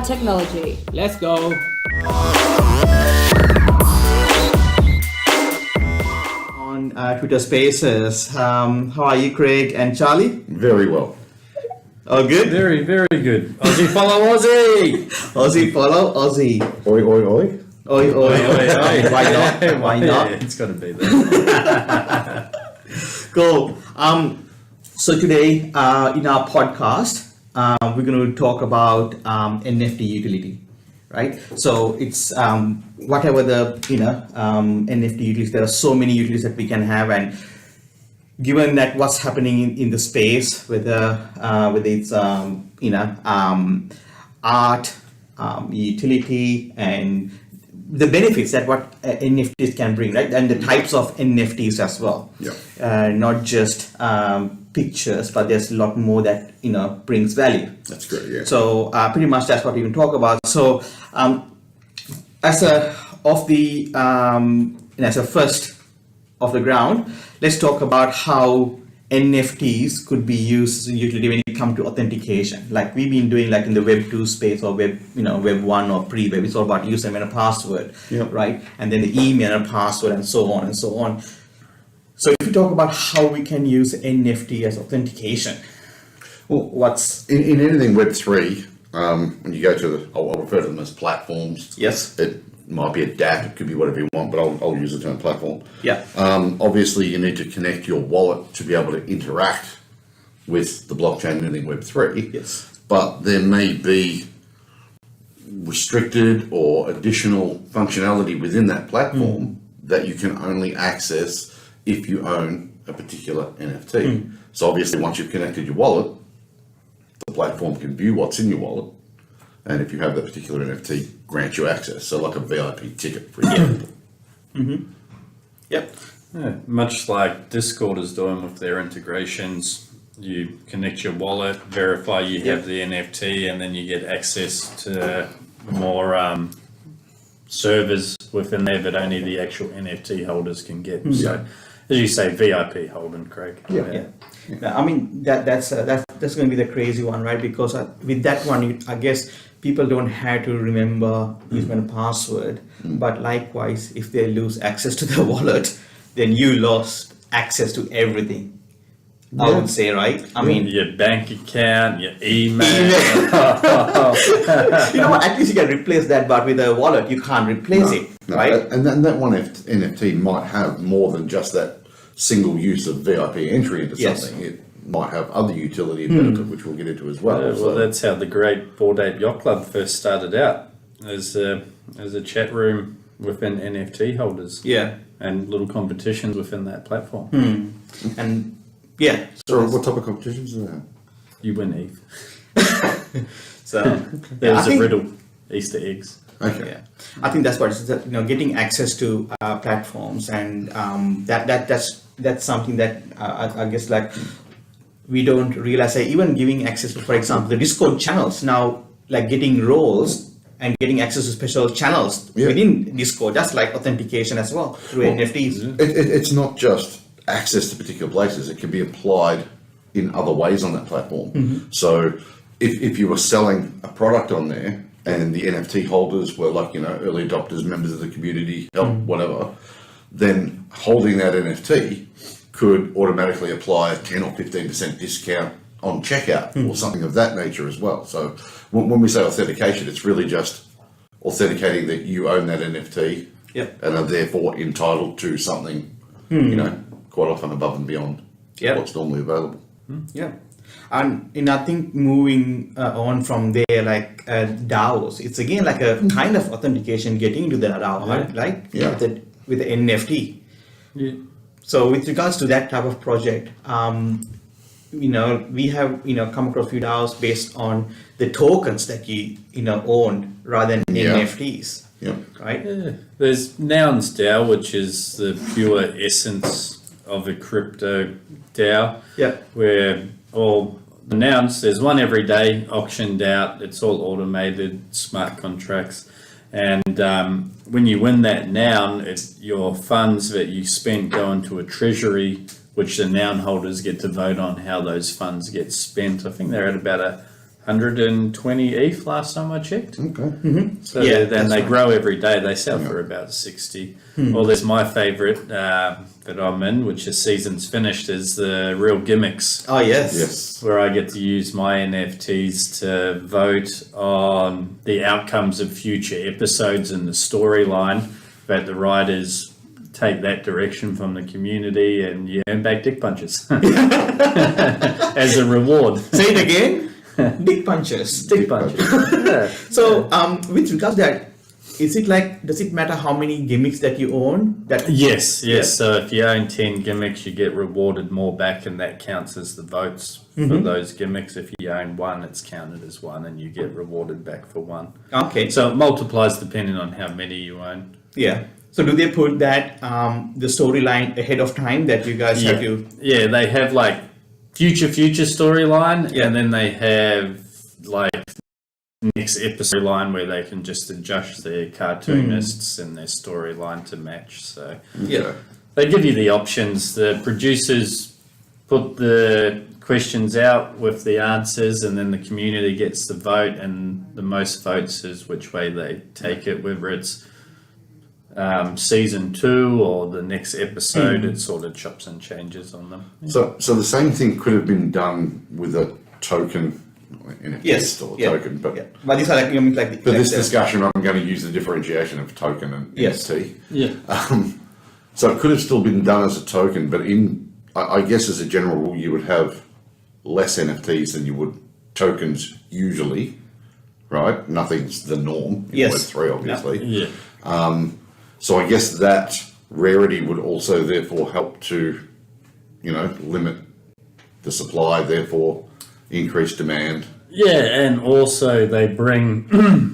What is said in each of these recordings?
technology. Let's go. On Twitter Spaces. How are you, Craig and Charlie? Very well. All good? Very, very good. Aussie follow Aussie. Aussie follow Aussie. Oi, oi, oi. Oi, oi, oi. Why not? Why not? It's got to be there. Cool. So today in our podcast, we're going to talk about NFT utility, right? So it's whatever the NFT utilities. There are so many utilities that we can have, and given that what's happening in the space, whether it's art, utility, and the benefits that what NFTs can bring, right? And the types of NFTs as well. Yeah. Not just pictures, but there's a lot more that brings value. That's great, yeah. So pretty much that's what we can talk about. So as a first of the ground, let's talk about how NFTs could be used as a utility when it comes to authentication. Like we've been doing, like in the Web2 space or Web 1 or pre-Web. It's all about username and a password, right? And then the email and a password, and so on and so on. So if you talk about how we can use NFT as authentication, Well, what's in anything Web3, when you go to I'll refer to them as platforms. yes, It might be a DApp, it could be whatever you want, but I'll use the term platform. yeah, Obviously, you need to connect your wallet to be able to interact with the blockchain in anything Web3. yes, But there may be restricted or additional functionality within that platform that you can only access if you own a particular NFT. So obviously, once you've connected your wallet, the platform can view what's in your wallet, and if you have that particular NFT, grant you access. So like a VIP ticket, for example. yep, Yeah, much like Discord is doing with their integrations. You connect your wallet, verify you have the NFT, and then you get access to more servers within there that only the actual NFT holders can get. So, as you say, VIP holding, Craig. yeah. I mean that's going to be the crazy one, right? Because with that one, I guess people don't have to remember username and password. But likewise, if they lose access to their wallet, then you lost access to everything. I would say, right? I mean, Your bank account, your email. at least you can replace that, but with a wallet, you can't replace it, No, right? and that one NFT might have more than just that single use of VIP entry into Yes. something. It might have other utility and benefit, which we'll get into as well. Well, that's how the great Bored Ape Yacht Club first started out, as a chat room within NFT holders. Yeah, And little competitions within that platform. and yeah, So what type of competitions are there? You win, Eve. so There's I a think- riddle, Easter eggs. Okay. Yeah, I think that's what it's, getting access to platforms, and that's something that I guess like we don't realize. Even giving access to, for example, the Discord channels now, like getting roles and getting access to special channels within Discord. That's like authentication as well through NFTs. It's not just access to particular places. It can be applied in other ways on that platform. So if you were selling a product on there and the NFT holders were like, early adopters, members of the community, help, whatever, then holding that NFT could automatically apply a 10 or 15% discount on checkout or something of that nature as well. So when we say authentication, it's really just authenticating that you own that NFT and are therefore entitled to something, quite often above and beyond what's normally available. Yeah. And I think moving on from there, like DAOs, it's again like a kind of authentication getting into the DAO, right? Yeah. With the NFT. Yeah. So with regards to that type of project, we have come across few DAOs based on the tokens that you own rather than NFTs. Yeah. Right? Yeah. There's Nouns DAO, which is the pure essence of a crypto DAO. Yeah. Where all the nouns, there's one every day auctioned out. It's all automated, smart contracts. And when you win that noun, your funds that you spent go into a treasury, which the noun holders get to vote on how those funds get spent. I think they're at about 120 ETH last time I checked. Okay. So Yeah, then that's they right. grow every day. They sell for about 60. Well, there's my favourite that I'm in, which is Seasons Finished, is the Real Gimmicks, Oh yes. Yes. where I get to use my NFTs to vote on the outcomes of future episodes in the storyline, but the writers take that direction from the community and you earn back dick punches as a reward. Say it again. Dick punches. Dick punches. Yeah. So, with regards to that, is it like, does it matter how many gimmicks that you own? That Yes. Yeah. So if you own 10 gimmicks, you get rewarded more back, and that counts as the votes for those gimmicks. If you own one, it's counted as one, and you get rewarded back for one. Okay. So it multiplies depending on how many you own. Yeah. So do they put that the storyline ahead of time that you guys have to? Yeah, they have like future storyline, Yeah. and then they have like next episode line where they can just adjust their cartoonists and their storyline to match. So Yeah. they give you the options. The producers put the questions out with the answers, and then the community gets the vote, and the most votes is which way they take it, whether it's season 2 or the next episode. It sort of chops and changes on them. So the same thing could have been done with a token, NFT Yes. or Yeah. token, but Yeah. But these are like, you know, like for like this the- discussion, I'm going to use the differentiation of token and Yes. NFT. Yeah. So it could have still been done as a token, but I guess as a general rule, you would have less NFTs than you would tokens usually, right? Nothing's the norm in Yes. Web3, obviously. Yeah. So I guess that rarity would also therefore help to, limit the supply, therefore increase demand. Yeah, and also they bring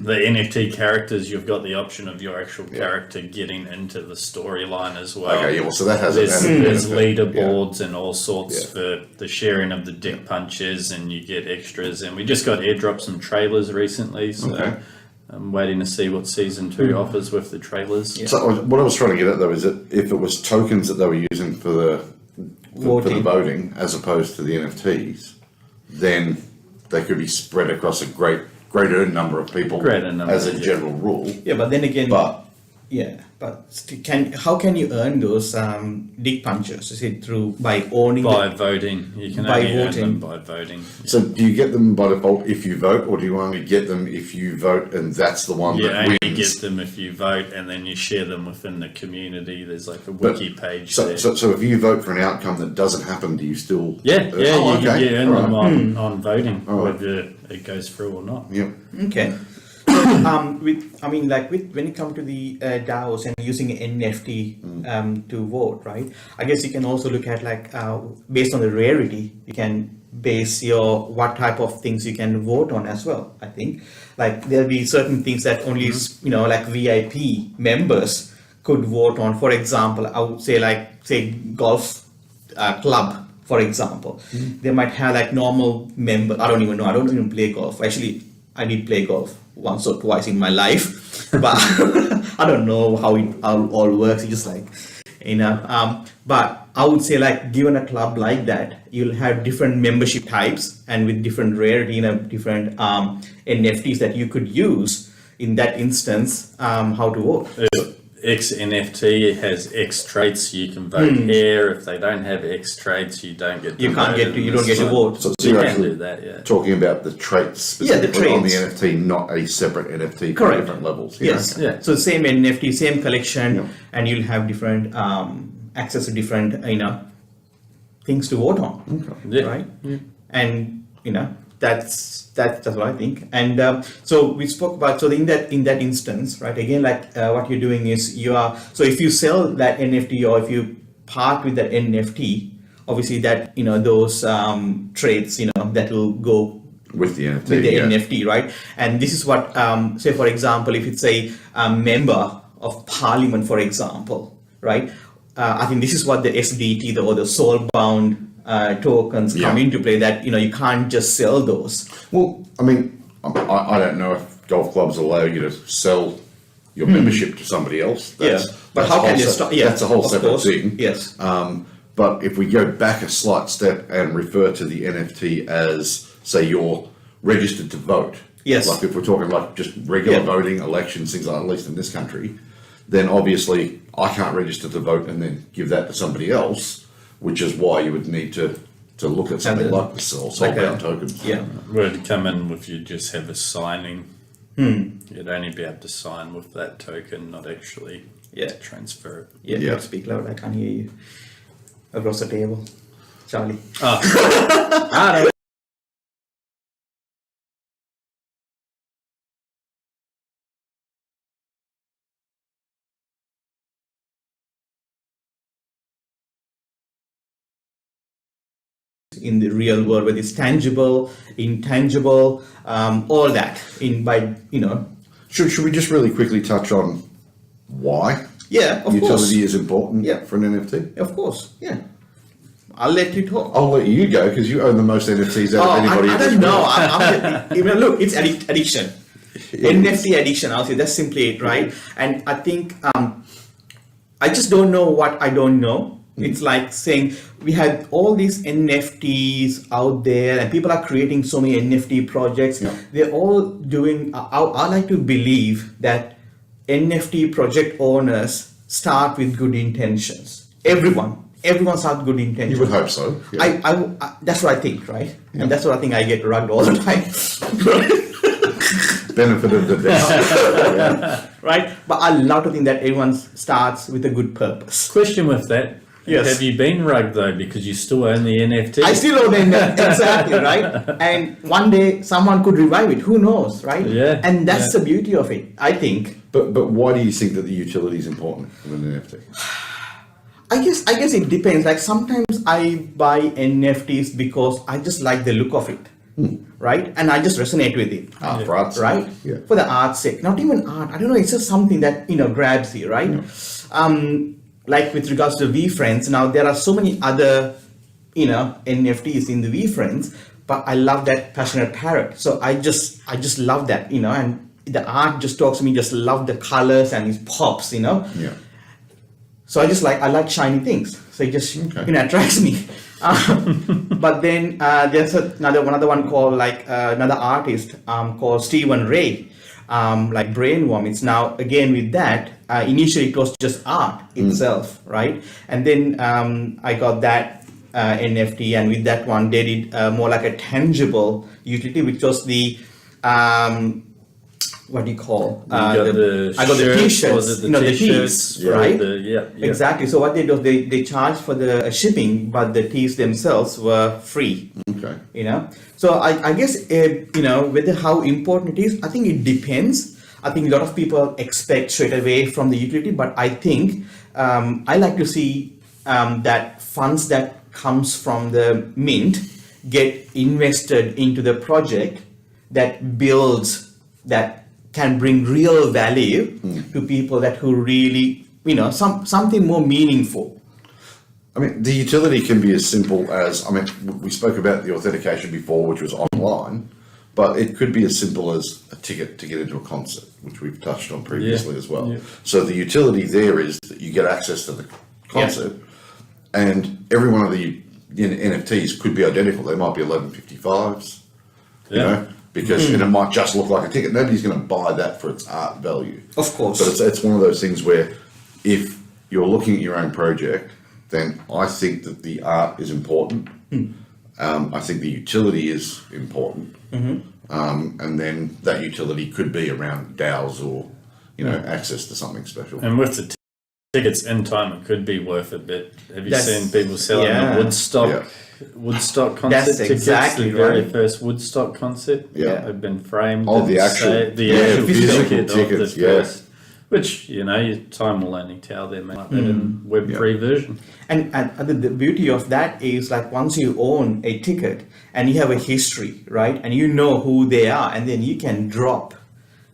the NFT characters. You've got the option of your actual character getting into the storyline as well. Okay, yeah, well, so that has There's an added benefit. leaderboards and all sorts Yeah. for the sharing of the dick punches, and you get extras. And we just got airdropped some trailers recently, so Okay. I'm waiting to see what season 2 offers with the trailers. Yeah. So what I was trying to get at though is that if it was tokens that they were using for the voting as opposed to the NFTs, then they could be spread across a greater number of people Greater number, as a yeah. general rule. Yeah, but then again, But how can you earn those dick punches? Is it through by owning? By voting, you can By only earn voting. them by voting. so do you get them by default if you vote, or do you only get them if you vote and that's the one You that only wins? get them if you vote, and then you share them within the community. There's like a wiki page So, there. so if you vote for an outcome that doesn't happen, do you still? Yeah, Oh, you okay. earn them Alright. on voting, Alright. whether it goes through or not. Yep. Okay. When it comes to the DAOs and using NFT to vote, right? I guess you can also look at based on the rarity, you can base your what type of things you can vote on as well. I think like there'll be certain things that only like VIP members could vote on. For example, I would say golf club. For example, they might have like normal member. I don't even know. I don't even play golf. Actually, I did play golf once or twice in my life, but I don't know how it all works. It's just like, but I would say like given a club like that, you'll have different membership types and with different rarity, different NFTs that you could use in that instance, how to vote. X NFT has X traits, you can vote here. If they don't have X traits, you don't get. You can't get to. You don't get to vote. So You you're can actually do that, yeah. talking about the traits Yeah, the specifically on the traits. NFT, not a separate NFT for Correct. different levels. Yes. Yeah. So same NFT, same collection, Yeah. and you'll have different access to different things to vote on, Yeah. right? And that's what I think. And so we spoke about in that instance, right? Again, what you're doing is if you sell that NFT or if you part with that NFT, obviously that those traits that will go With the NFT. with the yeah. NFT, right? And this is what, say for example, if it's a member of parliament, for example, right? I think this is what the SDT or the soulbound tokens come Yeah. into play. That you can't just sell those. Well, I mean, I don't know if golf clubs allow you to sell your membership to somebody else. That's but a how whole can you sep- stop? Yeah, That's a whole of separate course. thing. Yes. But if we go back a slight step and refer to the NFT as, say, your registered to vote. Yes. Like if we're talking like just regular Yeah. voting, elections, things like that, at least in this country, then obviously I can't register to vote and then give that to somebody else, which is why you would need to look at something And the- like the soul-bound tokens. Yeah. Would it come in if you just have a signing? You'd only be able to sign with that token, not actually Yeah. transfer it. Yeah. Yeah. Speak loud. I can't hear you. Across the table, Charlie. In the real world, whether it's tangible, intangible, all that. Should we just really quickly touch on why Yeah, of utility course. is important Yeah. for an NFT? Of course, yeah. I'll let you talk. I'll let you go because you own the most NFTs out of anybody. I in this don't know. room. Look, it's addiction. NFT addiction, I'll say that's simply it, right? And I think I just don't know what I don't know. It's like saying we have all these NFTs out there and people are creating so many NFT projects. Yeah. They're all doing, I like to believe that NFT project owners start with good intentions. Everyone starts with good intentions. You would hope so. Yeah. I that's what I think, right? And that's what I think I get rugged all the time. Benefit of the doubt. Right? But I love to think that everyone starts with a good purpose. Question with that. Yes. Have you been rugged though because you still own the NFT? I still own them, exactly, right? And one day someone could revive it. Who knows, right? Yeah, And that's yeah. the beauty of it, I think. But why do you think that the utility is important in an NFT? I guess it depends. Like sometimes I buy NFTs because I just like the look of it, right? And I just resonate with it. For art's sake. Right? Yeah. For the art's sake. Not even art. I don't know. It's just something that, grabs you, right? Like with regards to VFriends, now there are so many other, NFTs in the VFriends, but I love that passionate parrot. So I just love that, and the art just talks to me, just love the colors and it pops, Yeah. So I like shiny things. So it just Okay. attracts me. But then there's another one called another artist called Stephen Ray, like Brainworm. It's now again with that. Initially it was just art itself, right? And then I got that NFT, and with that one they did more like a tangible utility, which was the what do you call? I got the t-shirts, the the t-shirts, tees, right? Yeah. Exactly. So what they do, they charge for the shipping, but the tees themselves were free. Okay. So I guess whether how important it is, I think it depends. I think a lot of people expect straight away from the utility, but I think I like to see that funds that comes from the mint get invested into the project that builds, that can bring real value to people that who really, something more meaningful. I mean, the utility can be as simple as, we spoke about the authentication before, which was online, but it could be as simple as a ticket to get into a concert, which we've touched on previously as well. Yeah. So the utility there is that you get access to the concert, and every one of the NFTs could be identical. They might be 1155s, because and it might just look like a ticket. Nobody's going to buy that for its art value. Of course. But it's one of those things where if you're looking at your own project, then I think that the art is important. I think the utility is important. And then that utility could be around DAOs or, access to something special. And with the tickets in time, it could be worth it. But have you That's- seen people selling yeah. the Woodstock Yeah. concert That's tickets? exactly The very right. first Woodstock concert. Yeah. They've been framed. Oh, and the actual- the yeah, actual physical ticket tickets, of the yeah. first. Which, your time will only tell them like that in Web3 version. And the beauty of that is like once you own a ticket and you have a history, right? And you know who they are, and then you can drop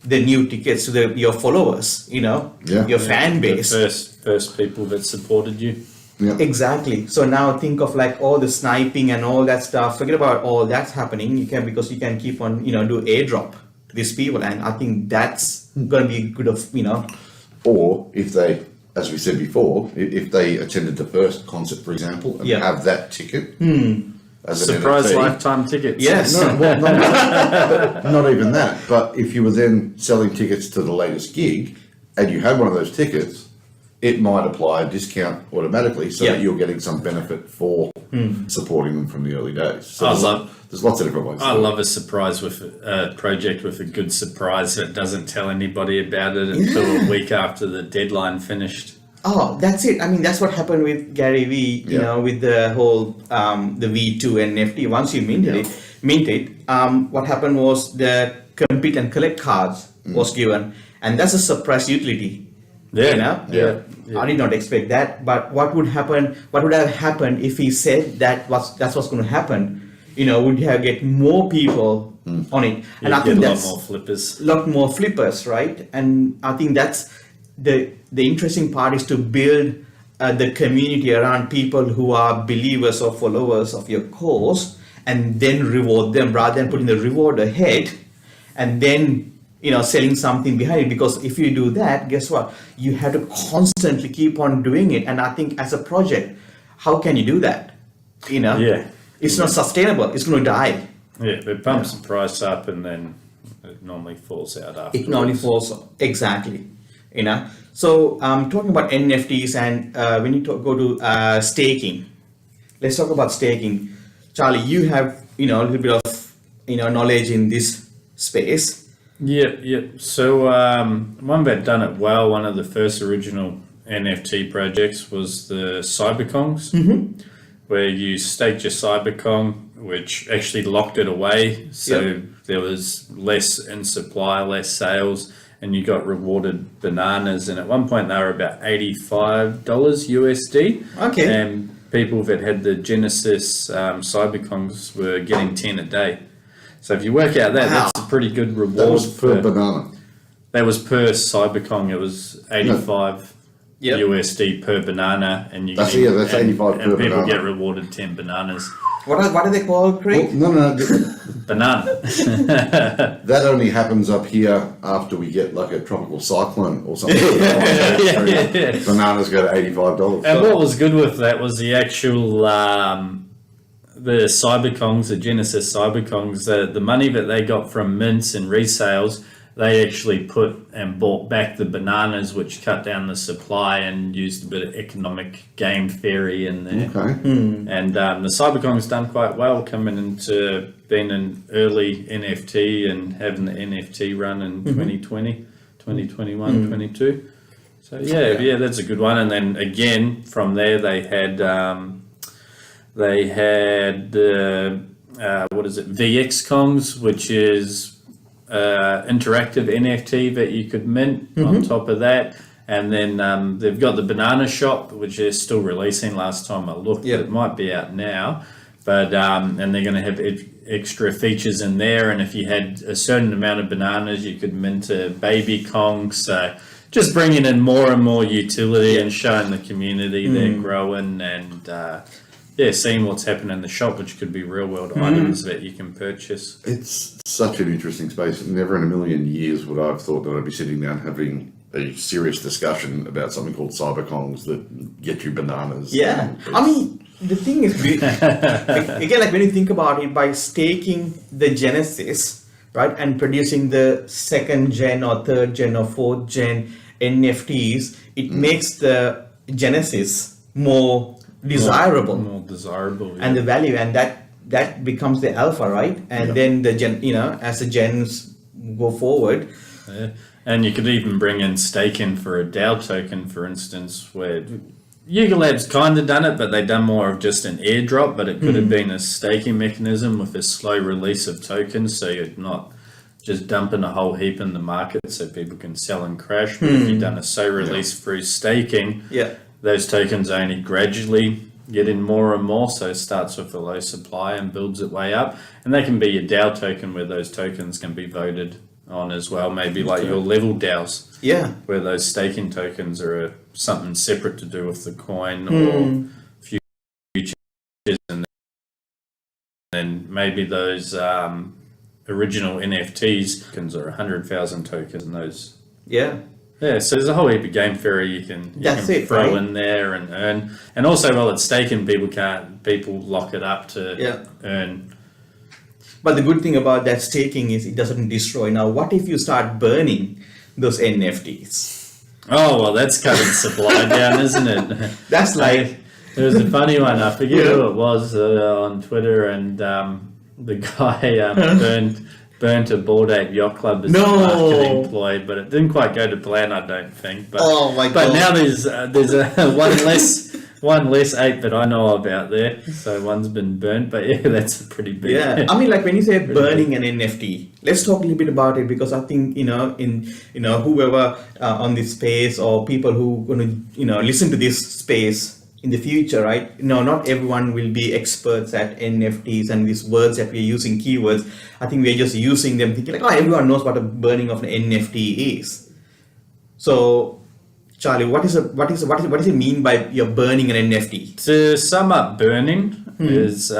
the new tickets to your followers, your fan base. The first people that supported you. Yeah. Exactly. So now think of like all the sniping and all that stuff. Forget about all that's happening. Because you can keep on, do airdrop to these people, and I think that's going to be good of, Or if they, as we said before, if they attended the first concert, for example, and Yeah. have that ticket, as an Surprise NFT. lifetime tickets. Yes. No, well, not even that. But if you were then selling tickets to the latest gig and you had one of those tickets, it might apply a discount automatically so Yeah. that you're getting some benefit for supporting them from the early days. So there's lots of different ways. I love a surprise with a project with a good surprise that doesn't tell anybody about it until a week after the deadline finished. Oh, that's it. I mean, that's what happened with Gary V. You Yeah. know, with the whole the V2 NFT. Once you minted it, what happened was the compete and collect cards was given, and that's a surprise utility. Yeah, You know, yeah. I did not expect that. But what would happen? What would have happened if he said that's what's going to happen? You know, would have get more people on it, and I You think get a lot that's more flippers. lot more flippers, right? And I think that's the interesting part is to build the community around people who are believers or followers of your cause, and then reward them rather than putting the reward ahead, and then selling something behind it. Because if you do that, guess what? You have to constantly keep on doing it. And I think as a project, how can you do that? Yeah. It's not sustainable. It's going to die. Yeah, it bumps the price up and then it normally falls out after. It normally falls exactly. So talking about NFTs, and when you go to staking, let's talk about staking. Charlie, you have a little bit of knowledge in this space. Yeah. So one that done it well, one of the first original NFT projects was the Cyberkongs, where you staked your Cyberkong, which actually locked it away. So there was less in supply, less sales, and you got rewarded bananas. And at one point they were about $85 USD. Okay. And people that had the Genesis Cyberkongs were getting 10 a day. So if you work out that, Wow. that's a pretty good reward. That was per banana. That was per Cyberkong. It was 85 Yep. USD per banana, and you That's- get, yeah, that's 85 per and people banana. get rewarded 10 bananas. What are they called, Craig? Well, no. Banana. That only happens up here after we get like a tropical cyclone or something. Yeah. Bananas go to $85. And what was good with that was the actual the Cyberkongs, the Genesis Cyberkongs, the money that they got from mints and resales, they actually put and bought back the bananas, which cut down the supply and used a bit of economic game theory in there. Okay. And the Cyberkong's done quite well, coming into being an early NFT and having the NFT run in 2020, 2021, 22. So yeah, that's a good one. And then again, from there they had VX Kongs, which is interactive NFT that you could mint on top of that. And then they've got the banana shop, which they're still releasing. Last time I looked, it might be out now. But and they're going to have extra features in there. And if you had a certain amount of bananas, you could mint a baby Kong. So just bringing in more and more utility and showing the community they're growing and seeing what's happening in the shop, which could be real world items that you can purchase. It's such an interesting space. Never in a million years would I have thought that I'd be sitting down having a serious discussion about something called Cyberkongs that get you bananas. Yeah, I mean, the thing is, again, like when you think about it, by staking the Genesis, right, and producing the second gen or third gen or fourth gen NFTs, it makes the Genesis more desirable, More desirable. and the value, and that becomes the alpha, right? And then the gen, as the gens go forward. Yeah. And you could even bring in staking for a DAO token, for instance, where Yuga Labs kind of done it, but they done more of just an airdrop, but it could have been a staking mechanism with a slow release of tokens, so you're not just dumping a whole heap in the market so people can sell and crash. But if you've done a slow release through staking, those tokens only gradually get in more and more, so it starts with a low supply and builds its way up. And that can be a DAO token where those tokens can be voted on as well, maybe like your level DAOs, where those staking tokens are something separate to do with the coin or futures, and then maybe those original NFTs tokens are 100,000 tokens, and those Yeah, so there's a whole heap of game theory you can throw in there and earn, and also while it's staking, people lock it up to earn. But the good thing about that staking is it doesn't destroy. Now, what if you start burning those NFTs? Oh well, that's cutting supply down, isn't it? That's like there was a funny one. I forget who it was on Twitter, and the guy burnt a Bored Ape Yacht Club as a marketing ploy, but it didn't quite go to plan, I don't think. But, but now there's one less ape that I know about there, so one's been burnt. But yeah, that's a pretty big. Yeah, I mean, like when you say burning an NFT, let's talk a little bit about it, because I think whoever on this space or people who going to listen to this space in the future, right? Not everyone will be experts at NFTs and these words that we're using, keywords. I think we're just using them thinking like, everyone knows what a burning of an NFT is. So, Charlie, what does it mean by you're burning an NFT? To sum up, burning is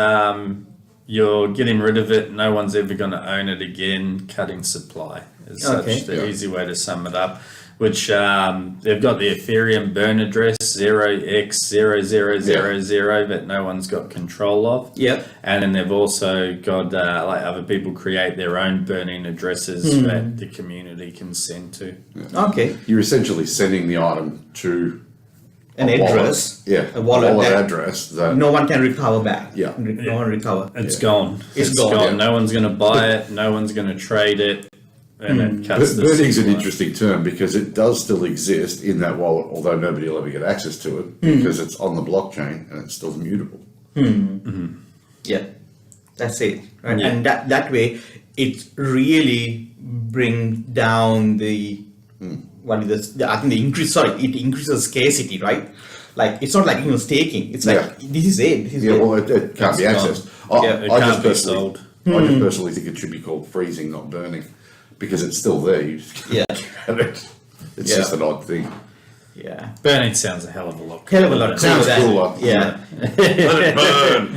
you're getting rid of it. No one's ever going to own it again. Cutting supply is such the easy way to sum it up. Which they've got the Ethereum burn address 0x0000 that no one's got control of. Yep. And then they've also got like other people create their own burning addresses that the community can send to. Yeah. Okay. You're essentially sending the item to an address. A wallet address that no one can recover back. Yeah. No one recover. It's gone. It's gone. Yeah. No one's going to buy it. No one's going to trade it. And it cuts the Burning's an supply. interesting term because it does still exist in that wallet, although nobody will ever get access to it because it's on the blockchain and it's still immutable. Yeah, that's it. Right? Yeah. And that way, it really brings down the what is this? I think the increase. Sorry, it increases scarcity, right? Like it's not like staking. It's like this is it. This is it. Well, it can't be accessed. It can't be sold. I just personally think it should be called freezing, not burning, because it's still there. You just can't get it. It's just an odd thing. Yeah. Burning sounds a hell of a lot Hell of a lot Sounds cooler. cooler. Yeah. Let it burn.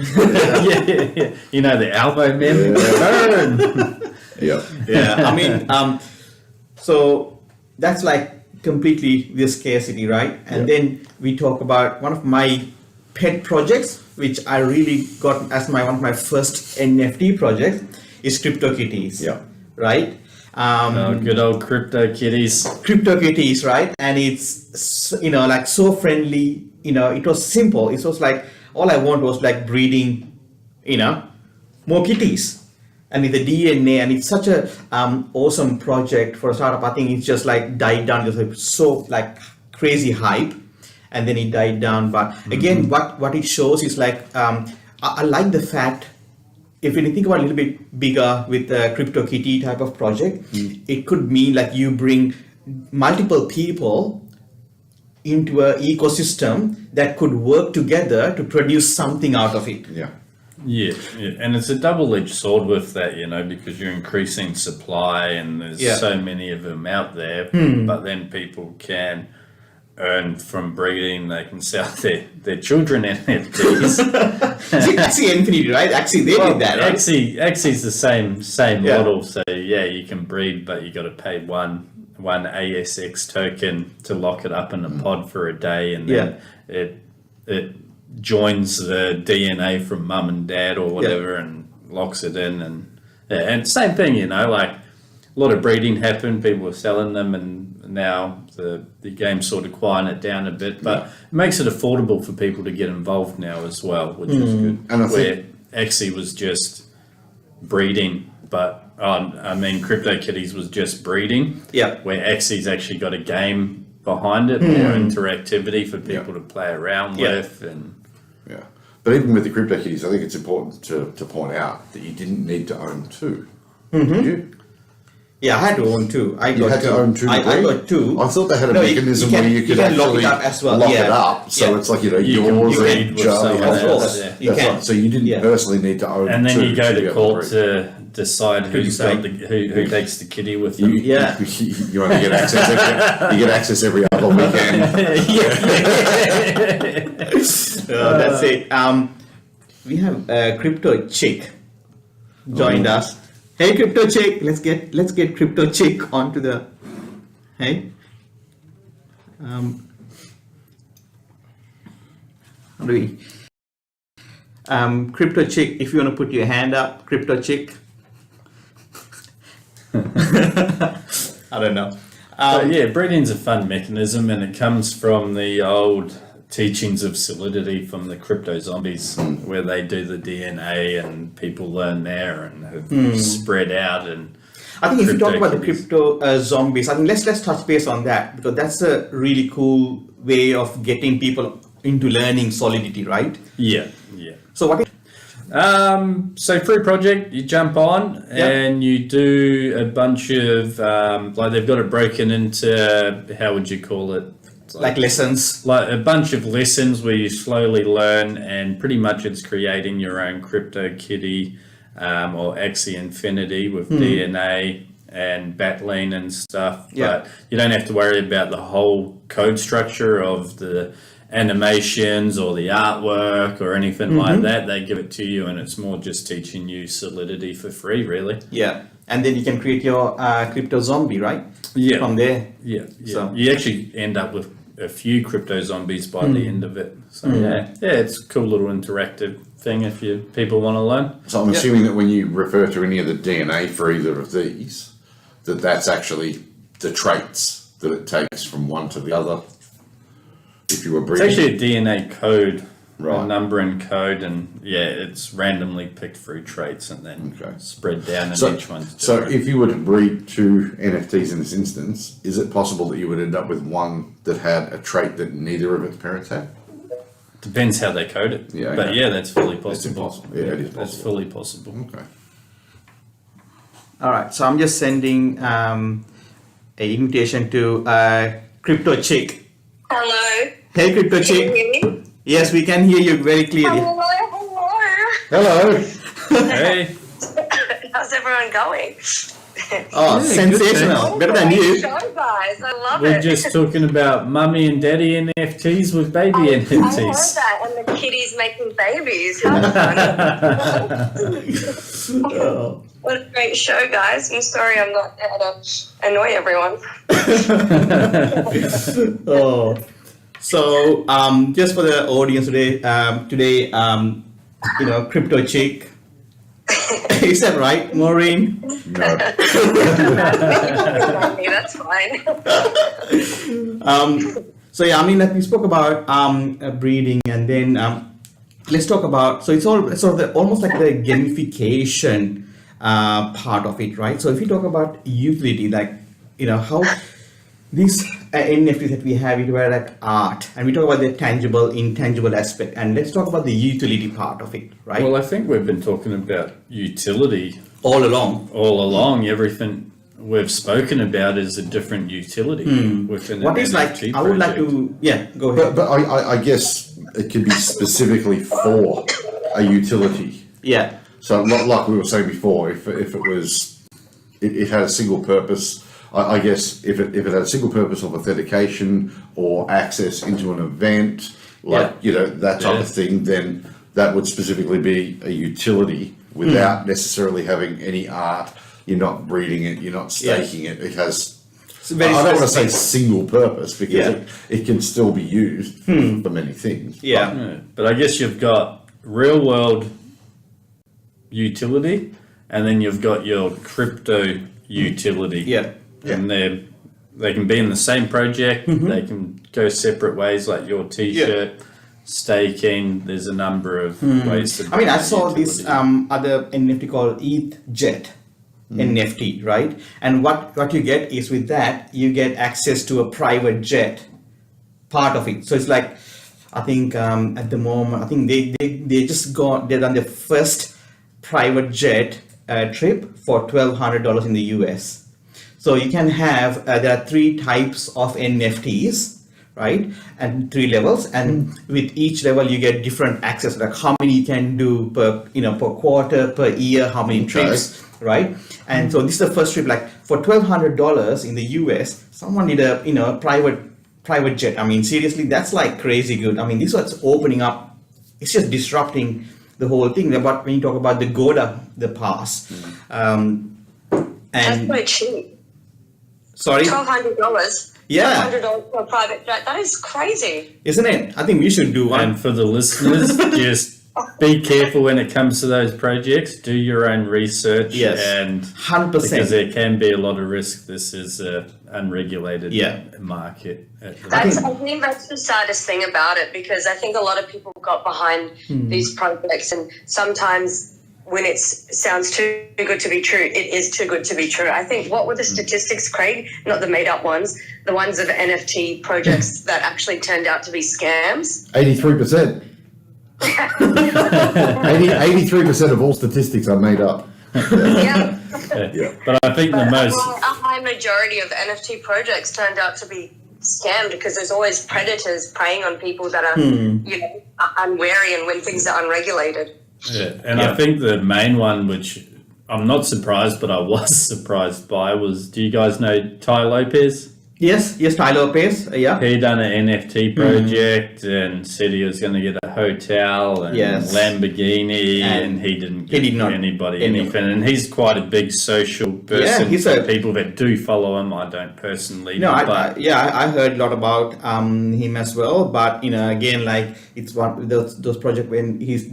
yeah. You know the elbow men? Burn! Yeah. Yeah. I mean, so that's like completely the scarcity, right? And then we talk about one of my pet projects, which I really got as one of my first NFT projects, is CryptoKitties. Yeah. Right? Good old CryptoKitties, right? And it's like so friendly. It was simple. It was like all I want was like breeding, more kitties. And with the DNA, and it's such a awesome project for a startup. I think it's just like died down. It was so like crazy hype, and then it died down. But again, what it shows is like I like the fact, if you think about a little bit bigger with the CryptoKitty type of project, it could mean like you bring multiple people into an ecosystem that could work together to produce something out of it. Yeah, and it's a double-edged sword with that, because you're increasing supply and there's so many of them out there, but then people can earn from breeding. They can sell their children NFTs. Axie Infinity, right? Actually, they did that, right? Axie's the same model. So you can breed, but you got to pay one ASX token to lock it up in a pod for a day, and then it joins the DNA from mum and dad or whatever and locks it in, and same thing, like a lot of breeding happened, people were selling them, and now the game's sort of quieting it down a bit, but it makes it affordable for people to get involved now as well, which is good. And I where think Axie was just breeding, but CryptoKitties was just breeding, where Axie's actually got a game behind it, more interactivity for people to play around with, and but even with the CryptoKitties, I think it's important to point out that you didn't need to own two. Did you? Yeah, I had to own two. I got two. I got two. I thought they had a mechanism where you could actually lock it up as well. Lock it up, so it's like yours and Charlie has yours. it. You can. Right. So you didn't personally need to own. And then two you go to court breed. to decide who takes the kitty with them. You only get access. You get access every other weekend. That's it. We have Crypto Chick joined us. Hey, Crypto Chick, let's get Crypto Chick onto the. Hey, How do we? Crypto chick, if you want to put your hand up, crypto chick. I don't know. Yeah, breeding's a fun mechanism, and it comes from the old teachings of solidity from the crypto zombies, where they do the DNA and people learn there and have spread out. And I think if you talk about the kitties. crypto zombies, I think let's touch base on that, because that's a really cool way of getting people into learning solidity, right? Yeah. So what? So free project, you jump on and you do a bunch of like they've got it broken into, how would you call it? Like lessons. Like a bunch of lessons where you slowly learn, and pretty much it's creating your own crypto kitty or Axie Infinity with DNA and battling and stuff. Yeah. But you don't have to worry about the whole code structure of the animations or the artwork or anything like that. They give it to you, and it's more just teaching you solidity for free, really. Yeah. And then you can create your crypto zombie, right? Yeah. From there. Yeah. So- You actually end up with a few crypto zombies by the end of it. So yeah, it's a cool little interactive thing if people want to learn. So I'm assuming that when you refer to any of the DNA for either of these, that's actually the traits that it takes from one to the other. If you were It's breeding. actually a DNA code, Right. a number and code, and it's randomly picked through traits and then Okay. spread down, and So, each one's so different. if you were to breed two NFTs in this instance, is it possible that you would end up with one that had a trait that neither of its parents had? Depends how they code it. Yeah, But okay. yeah, that's fully That's possible. impossible. Yeah, it is That's possible. fully possible. Okay. All right. So I'm just sending a invitation to crypto chick. Hello. Hey, crypto Can you chick. hear me? Yes, we can hear you very clearly. Hello. Hello. Hey, How's everyone going? Oh, Yeah, sensational. Oh, Better than great you. show, guys. I love we're it. just talking about mummy and daddy NFTs with baby I heard NFTs. that, and the kitties making babies. How fun. Oh. What a great show, guys. I'm sorry I'm not there to annoy everyone. Oh. So, just for the audience today, crypto chick. Is that right, Maureen? No. That's fine. So yeah, I mean, like we spoke about breeding, and then let's talk about. So it's all sort of almost like the gamification part of it, right? So if you talk about utility, like how these NFTs that we have, it were like art, and we talk about the tangible, intangible aspect, and let's talk about the utility part of it, right? Well, I think we've been talking about utility All along. all along. Everything we've spoken about is a different utility within an What is like? NFT I would like project. to go ahead. But I guess it could be specifically for a utility. Yeah. So like we were saying before, if it was, it had a single purpose. I guess if it had a single purpose of authentication or access into an event, that type of thing, then that would specifically be a utility without necessarily having any art. You're not breeding it, you're not staking it. It has, It's very I don't want to say specific. single purpose because Yeah. it can still be used for many things. Yeah. Yeah, but I guess you've got real world utility, and then you've got your crypto utility. Yeah. And they can be in the same project. They can go separate ways, like your T-shirt, staking. There's a number of ways to. I mean, I bring saw utility. this other NFT called ETH Jet NFT, right? And what you get is with that, you get access to a private jet part of it. So it's like, I think at the moment, I think they just they've done the first private jet trip for $1,200 in the US. So you can have, there are 3 types of NFTs, right? And 3 levels, and with each level you get different access, like how many you can do per quarter, per year, how many trips, right? And so this is the first trip, like for $1,200 in the US, someone did a private jet. I mean, seriously, that's like crazy good. I mean, this was opening up, it's just disrupting the whole thing. But when you talk about the Goda, the pass, That's and quite cheap. sorry, $1,200. Yeah, $100 for a private jet. That is crazy. isn't it? I think we should do one. And for the listeners, just be careful when it comes to those projects. Do your own research. Yes. And 100%. because there can be a lot of risk. This is an unregulated Yeah. market. I think that's the saddest thing about it, because I think a lot of people got behind these projects, and sometimes when it sounds too good to be true, it is too good to be true. I think, what were the statistics, Craig? Not the made up ones, the ones of NFT projects that actually turned out to be scams. 83%. 83% of all statistics are made up. Yeah. But I think the most... A high majority of NFT projects turned out to be scammed, because there's always predators preying on people that are, unwary, and when things are unregulated. Yeah, and I think the main one, which I'm not surprised, but I was surprised by, was, do you guys know Ty Lopez? Yes, Ty Lopez. Yeah. He done an NFT project and said he was going to get a hotel and Lamborghini, and he didn't give anybody anything. And he's quite a big social person. He's for people that do follow him. I don't personally. No, I heard a lot about him as well. But again, like, it's one of those projects when he's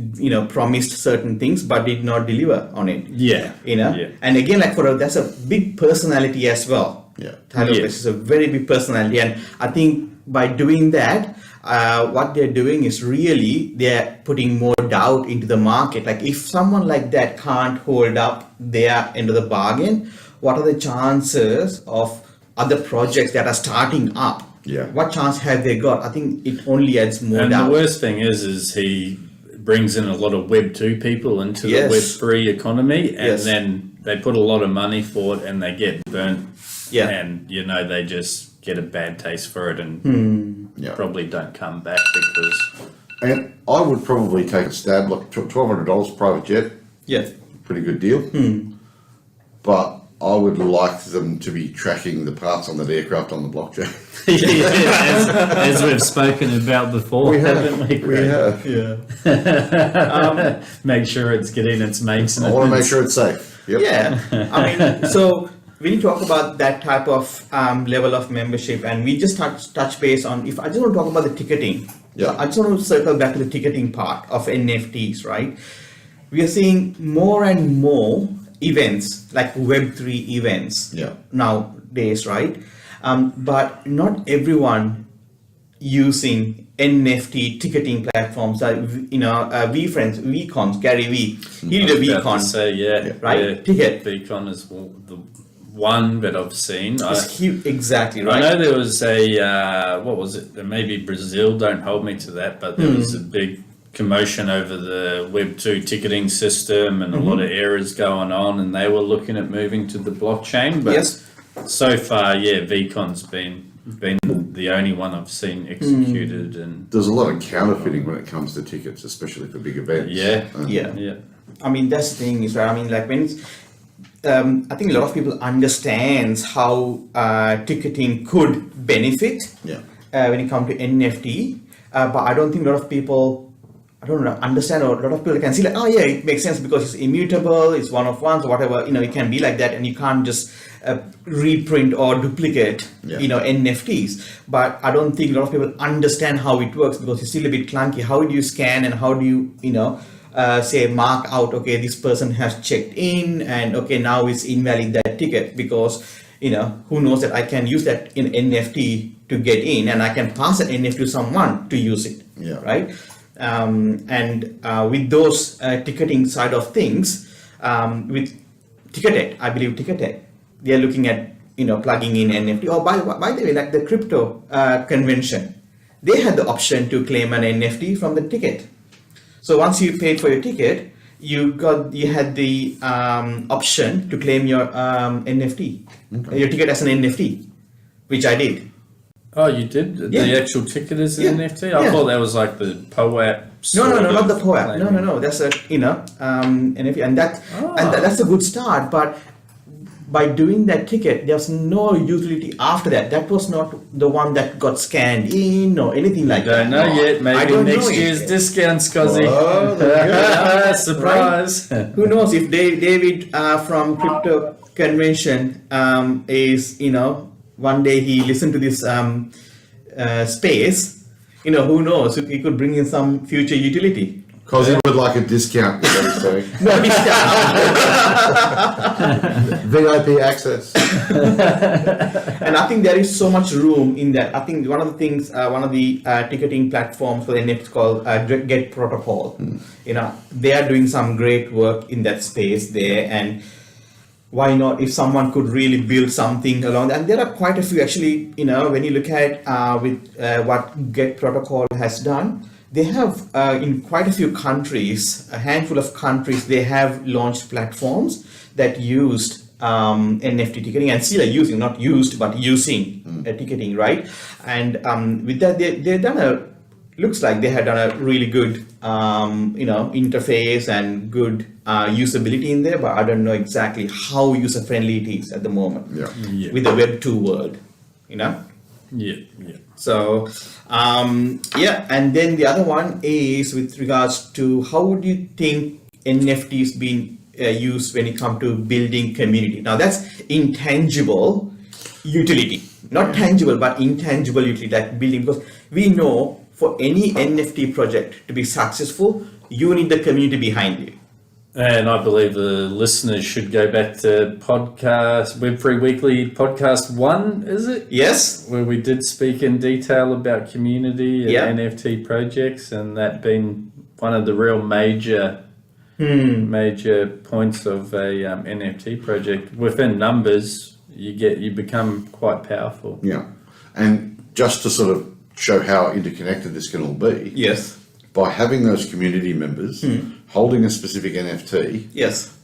promised certain things but did not deliver on it. Yeah. And again, like, that's a big personality as well. Yeah, Ty Lopez is a very big personality, and I think by doing that, what they're doing is really they're putting more doubt into the market. Like, if someone like that can't hold up their end of the bargain, what are the chances of other projects that are starting up? Yeah, what chance have they got? I think it only adds more doubt. And the worst thing is he brings in a lot of Web2 people into the Web3 economy, and then they put a lot of money for it, and they get burnt. Yeah, and they just get a bad taste for it, and probably don't come back because. And I would probably take a stab, like $1,200 private jet. Yeah, pretty good deal. But I would like them to be tracking the parts on that aircraft on the blockchain. as we've spoken about before, haven't we? We have. Yeah. Make sure it's getting its maintenance. I want to make sure it's safe. Yep. Yeah, I mean, so. When you talk about that type of level of membership, and we just touch base on, if I just want to talk about the ticketing, I just want to circle back to the ticketing part of NFTs, right? We are seeing more and more events, like Web3 events nowadays, right? But not everyone using NFT ticketing platforms. VCons, Gary Vee, he did a VCon. Right? Ticket. VCon is the one that I've seen. Exactly right. I know there was what was it? Maybe Brazil. Don't hold me to that, but there was a big commotion over the Web2 ticketing system and a lot of errors going on, and they were looking at moving to the blockchain. But so far, VCon's been the only one I've seen executed, and there's a lot of counterfeiting when it comes to tickets, especially for big events. I mean, that's the thing is, right? I mean, like, when it's I think a lot of people understands how ticketing could benefit when it comes to NFT, but I don't think a lot of people understand, or a lot of people can see like, it makes sense because it's immutable, it's one of ones, or whatever, it can be like that, and you can't just reprint or duplicate NFTs. But I don't think a lot of people understand how it works, because it's still a bit clunky. How do you scan, and how do you say mark out, okay, this person has checked in, and okay, now it's invalid that ticket, because who knows that I can use that in NFT to get in, and I can pass an NFT to someone to use it, right? With those ticketing side of things, with Ticketed, I believe Ticketed, they are looking at plugging in NFT. Oh, by the way, like the crypto convention, they had the option to claim an NFT from the ticket. So once you paid for your ticket, you had the option to claim your NFT, your ticket as an NFT, which I did. Oh, you did? The actual ticket is an NFT? I thought that was like the POAP. No, not the POAP. No. That's a NFT, and that's a good start. But by doing that ticket, there's no utility after that. That was not the one that got scanned in or anything like that. Don't know yet. Maybe next year's discounts, Cozzy. Surprise. Right? Who knows if David from Crypto Convention is one day he listened to this space, who knows, he could bring in some future utility. Because he would like a discount, is what he's saying. No discount. VIP access. And I think there is so much room in that. I think one of the things, one of the ticketing platforms for the NFT is called Get Protocol. They are doing some great work in that space there, and why not if someone could really build something along that. And there are quite a few actually, when you look at with what Get Protocol has done, they have in quite a few countries, a handful of countries, they have launched platforms that used NFT ticketing, and still are using, not used, but using ticketing, right? And with that, they've done looks like they have done a really good, interface and good usability in there, but I don't know exactly how user friendly it is at the moment with the Web2 world, Yeah. So, and then the other one is with regards to how would you think NFTs being used when it comes to building community? Now that's intangible utility, not tangible, but intangible utility, like building, because we know for any NFT project to be successful, you need the community behind you. And I believe the listeners should go back to podcast Web3 Weekly Podcast 1, is it? Yes. Where we did speak in detail about community and NFT projects, and that being one of the real major points of a NFT project. Within numbers, you become quite powerful. Yeah. And just to sort of show how interconnected this can all be. Yes. By having those community members holding a specific NFT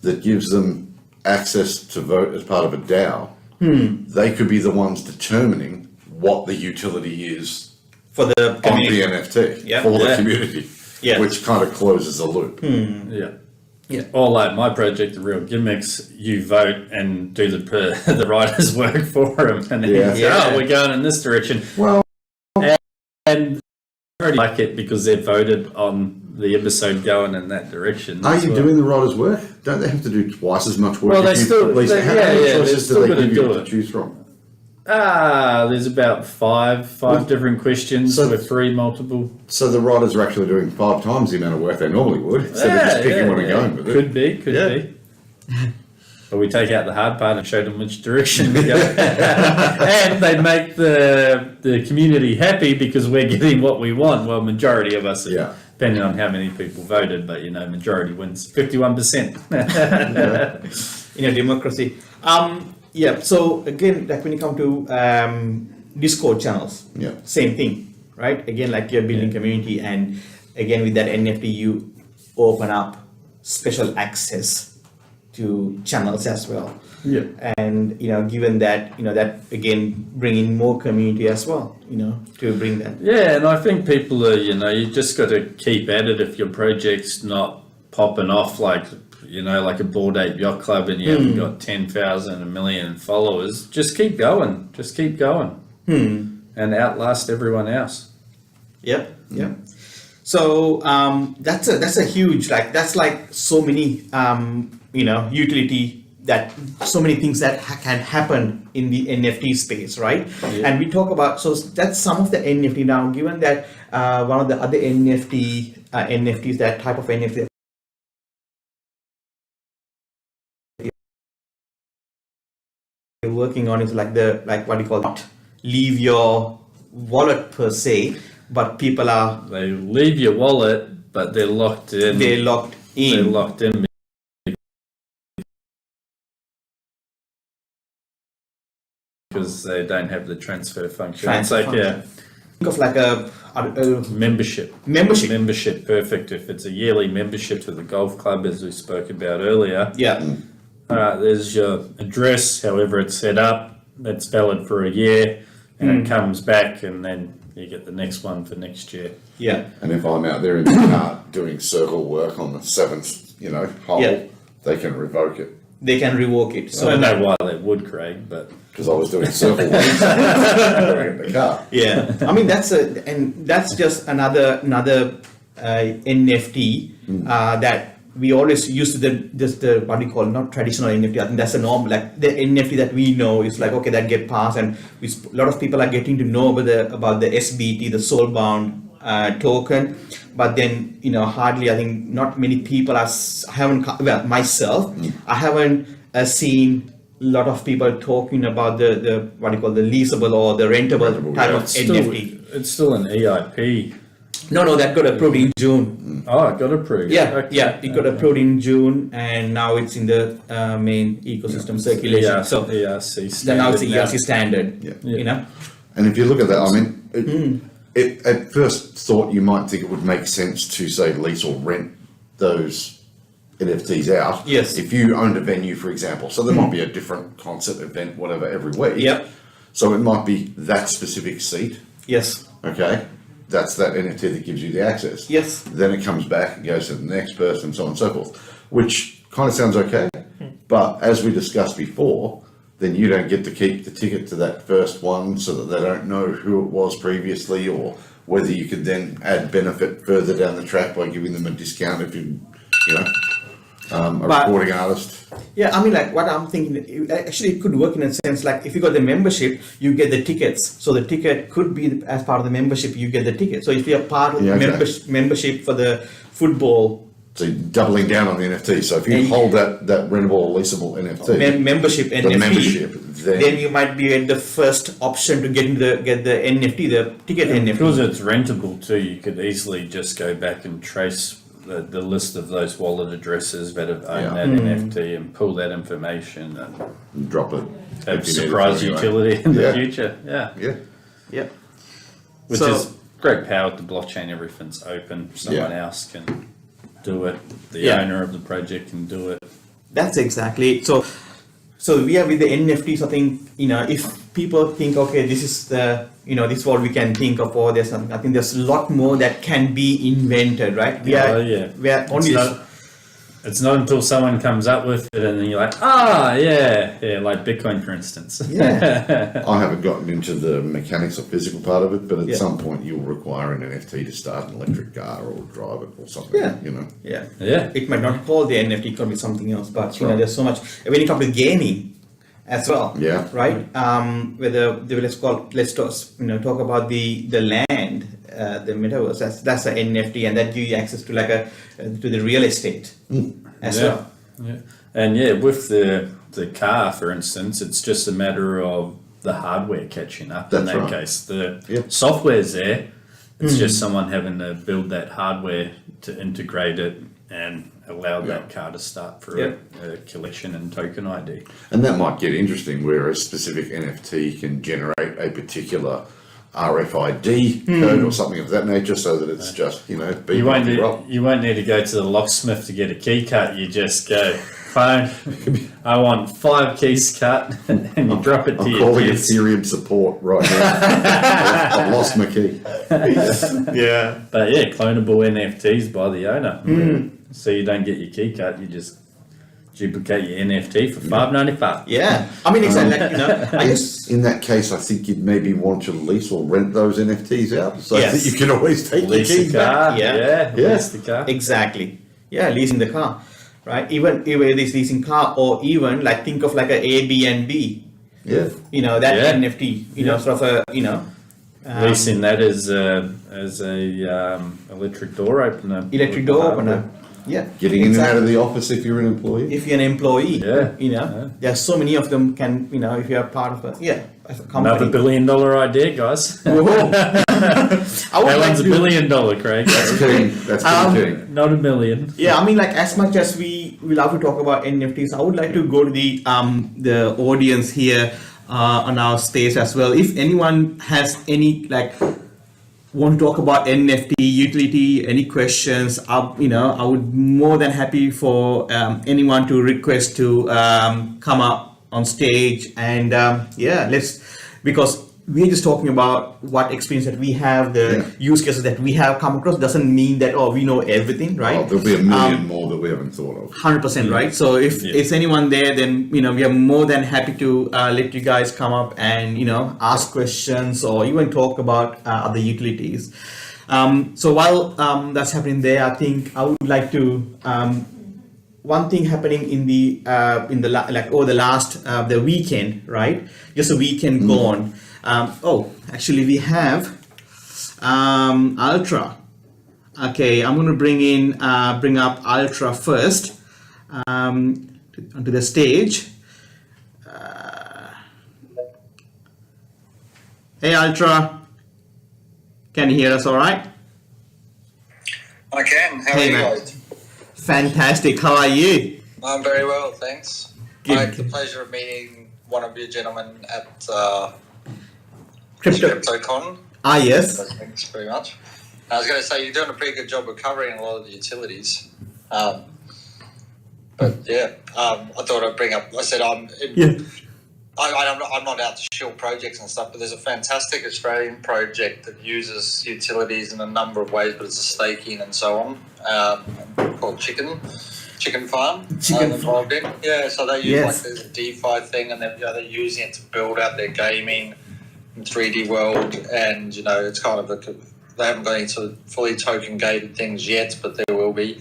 that gives them access to vote as part of a DAO, they could be the ones determining what the utility is for the community. On the NFT for the community, which kind of closes the loop. Or like my project, the real gimmicks, you vote and do the writer's work for them, and then we're going in this direction. Well, and I already like it because they voted on the episode going in that direction. Are you doing the writer's work? Don't they have to do twice as much work? Well, how many choices do they give you to choose from? There's about five different questions with three multiple. So the writers are actually doing 5 times the amount of work they normally would, instead of just picking one and going with it. Could be. But we take out the hard part and show them which direction we go. And they make the community happy because we're getting what we want. Well, majority of us, depending on how many people voted, but majority wins 51%. In a democracy. So again, like when you come to Discord channels, same thing, right? Again, like you're building community, and again with that NFT, you open up special access to channels as well. And given that, that again bringing more community as well, to bring that. And I think people are, you just got to keep at it. If your project's not popping off like a Bored Ape Yacht Club, and you haven't got 10,000, 1 million followers, just keep going. And outlast everyone else. So that's a huge, that's like so many utility, that so many things that can happen in the NFT space, right? And we talk about, so that's some of the NFT. Now, given that one of the other NFTs, that type of NFT we're working on is what do you call it? Leave your wallet per se, but people they leave your wallet, but they're locked in. They're locked in because they don't have the transfer function. It's like think of like a membership. Membership, perfect. If it's a yearly membership to the golf club, as we spoke about earlier. There's your address, however it's set up. That's valid for a year, and it comes back, and then you get the next one for next year. And if I'm out there in the car doing circle work on the 7th, hole, they can revoke it. They can revoke it. So I don't know why they would, Craig, but because I was doing circle work in the car. I mean that's just another NFT that we always used the what we call not traditional NFT. I think that's a norm. Like the NFT that we know is like, okay, that get passed, and a lot of people are getting to know about the SBT, the soulbound token. But then hardly, I think not many people myself, I haven't seen a lot of people talking about the what you call the leasable or the rentable type of NFT. It's still an EIP. No, that got approved in June. Oh, it got approved. Yeah, it got approved in June, and now it's in the main ecosystem circulation. So ERC standard. then now it's the ERC standard. Yeah. And if you look at that, I mean, it at first thought you might think it would make sense to say lease or rent those NFTs out. Yes. If you owned a venue, for example, so there might be a different concert event, whatever, every week. Yep. So it might be that specific seat. Yes. Okay. That's that NFT that gives you the access. Yes. Then it comes back and goes to the next person, so on and so forth, which kind of sounds okay. But as we discussed before, then you don't get to keep the ticket to that first one, so that they don't know who it was previously, or whether you could then add benefit further down the track by giving them a discount if you recording artist. Yeah, I mean, like what I'm thinking, actually it could work in a sense, like if you got the membership, you get the tickets. So the ticket could be as part of the membership, you get the ticket. So if you're part of the membership for the football. So you're doubling down on the NFT. So if you hold that rentable or leasable NFT, membership NFT, then you might be at the first option to get the NFT, the ticket NFT. Because it's rentable too, you could easily just go back and trace the list of those wallet addresses that have owned that NFT and pull that information and drop it. Have surprise utility in the future. Yeah. Which is great power to blockchain. Everything's open. Someone else can do it. The owner of the project can do it. That's exactly it. So we are with the NFTs. I think if people think, okay, this is this is what we can think of, or there's something. I think there's a lot more that can be invented, right? We are only. It's not until someone comes up with it and then you're like, like Bitcoin, for instance. Yeah. I haven't gotten into the mechanics or physical part of it, but at some point you'll require an NFT to start an electric car or drive it or something. Yeah. Yeah. It might not call the NFT, it could be something else, but there's so much. When it comes to gaming as well, right? Let's talk about the land. The metaverse, that's an NFT, and that gives you access to to the real estate as well. Yeah, and with the car, for instance, it's just a matter of the hardware catching up. That's in that case, the software's there. It's just someone having to build that hardware to integrate it and allow that car to start for a collection and token ID. And that might get interesting, where a specific NFT can generate a particular RFID code or something of that nature, so that it's just you won't need to go to the locksmith to get a key cut. You just go, phone, I want 5 keys cut, and you drop it to your calling kids. Ethereum support right now. I've lost my key. But clonable NFTs by the owner. So you don't get your key cut, you just duplicate your NFT for $5.95. Yeah, I mean, exactly. In that case, I think you'd maybe want to lease or rent those NFTs out, so that you can always take lease your keys the car. back. Lease the car. Exactly. Yeah, leasing the car, right? Even this leasing car, or even think of like an Airbnb. Yeah. That NFT. Sort of a leasing that as a electric door opener. Electric door opener. Yeah. Getting in and out of the office if you're an employee. If you're an employee, there's so many of them can, if you're part of a company. Another $1 billion idea, guys. That one's $1 billion, Craig. That's kidding. That's kidding. Not $1 million. Yeah, I mean, as much as we love to talk about NFTs, I would like to go to the audience here on our space as well. If anyone has any want to talk about NFT utility, any questions, I would more than happy for anyone to request to come up on stage and because we're just talking about what experience that we have, the use cases that we have come across. Doesn't mean that we know everything, right? Oh, there'll be a million more that we haven't thought of. 100%, right? So if it's anyone there, then we are more than happy to let you guys come up and ask questions or even talk about other utilities. So while that's happening there, I think I would like to one thing happening in the like over the last the weekend, right? Just a weekend gone. Actually, we have Ultra. Okay, I'm going to bring up Ultra first onto the stage. Hey, Ultra, can you hear us all right? I can. How are you guys? Fantastic. How are you? I'm very well, thanks. Good. I had the pleasure of meeting one of you gentlemen at Crypto. CryptoCon. Yes. So thanks very much. I was going to say, you're doing a pretty good job of covering a lot of the utilities. But yeah, I thought I'd bring up, I said I'm not out to shield projects and stuff, but there's a fantastic Australian project that uses utilities in a number of ways, but it's a staking and so on, called Chicken Farm. Involved in. Yeah, so they use like there's a DeFi thing, and they're using it to build out their gaming in 3D world, and it's kind of they haven't got into fully token gated things yet, but there will be.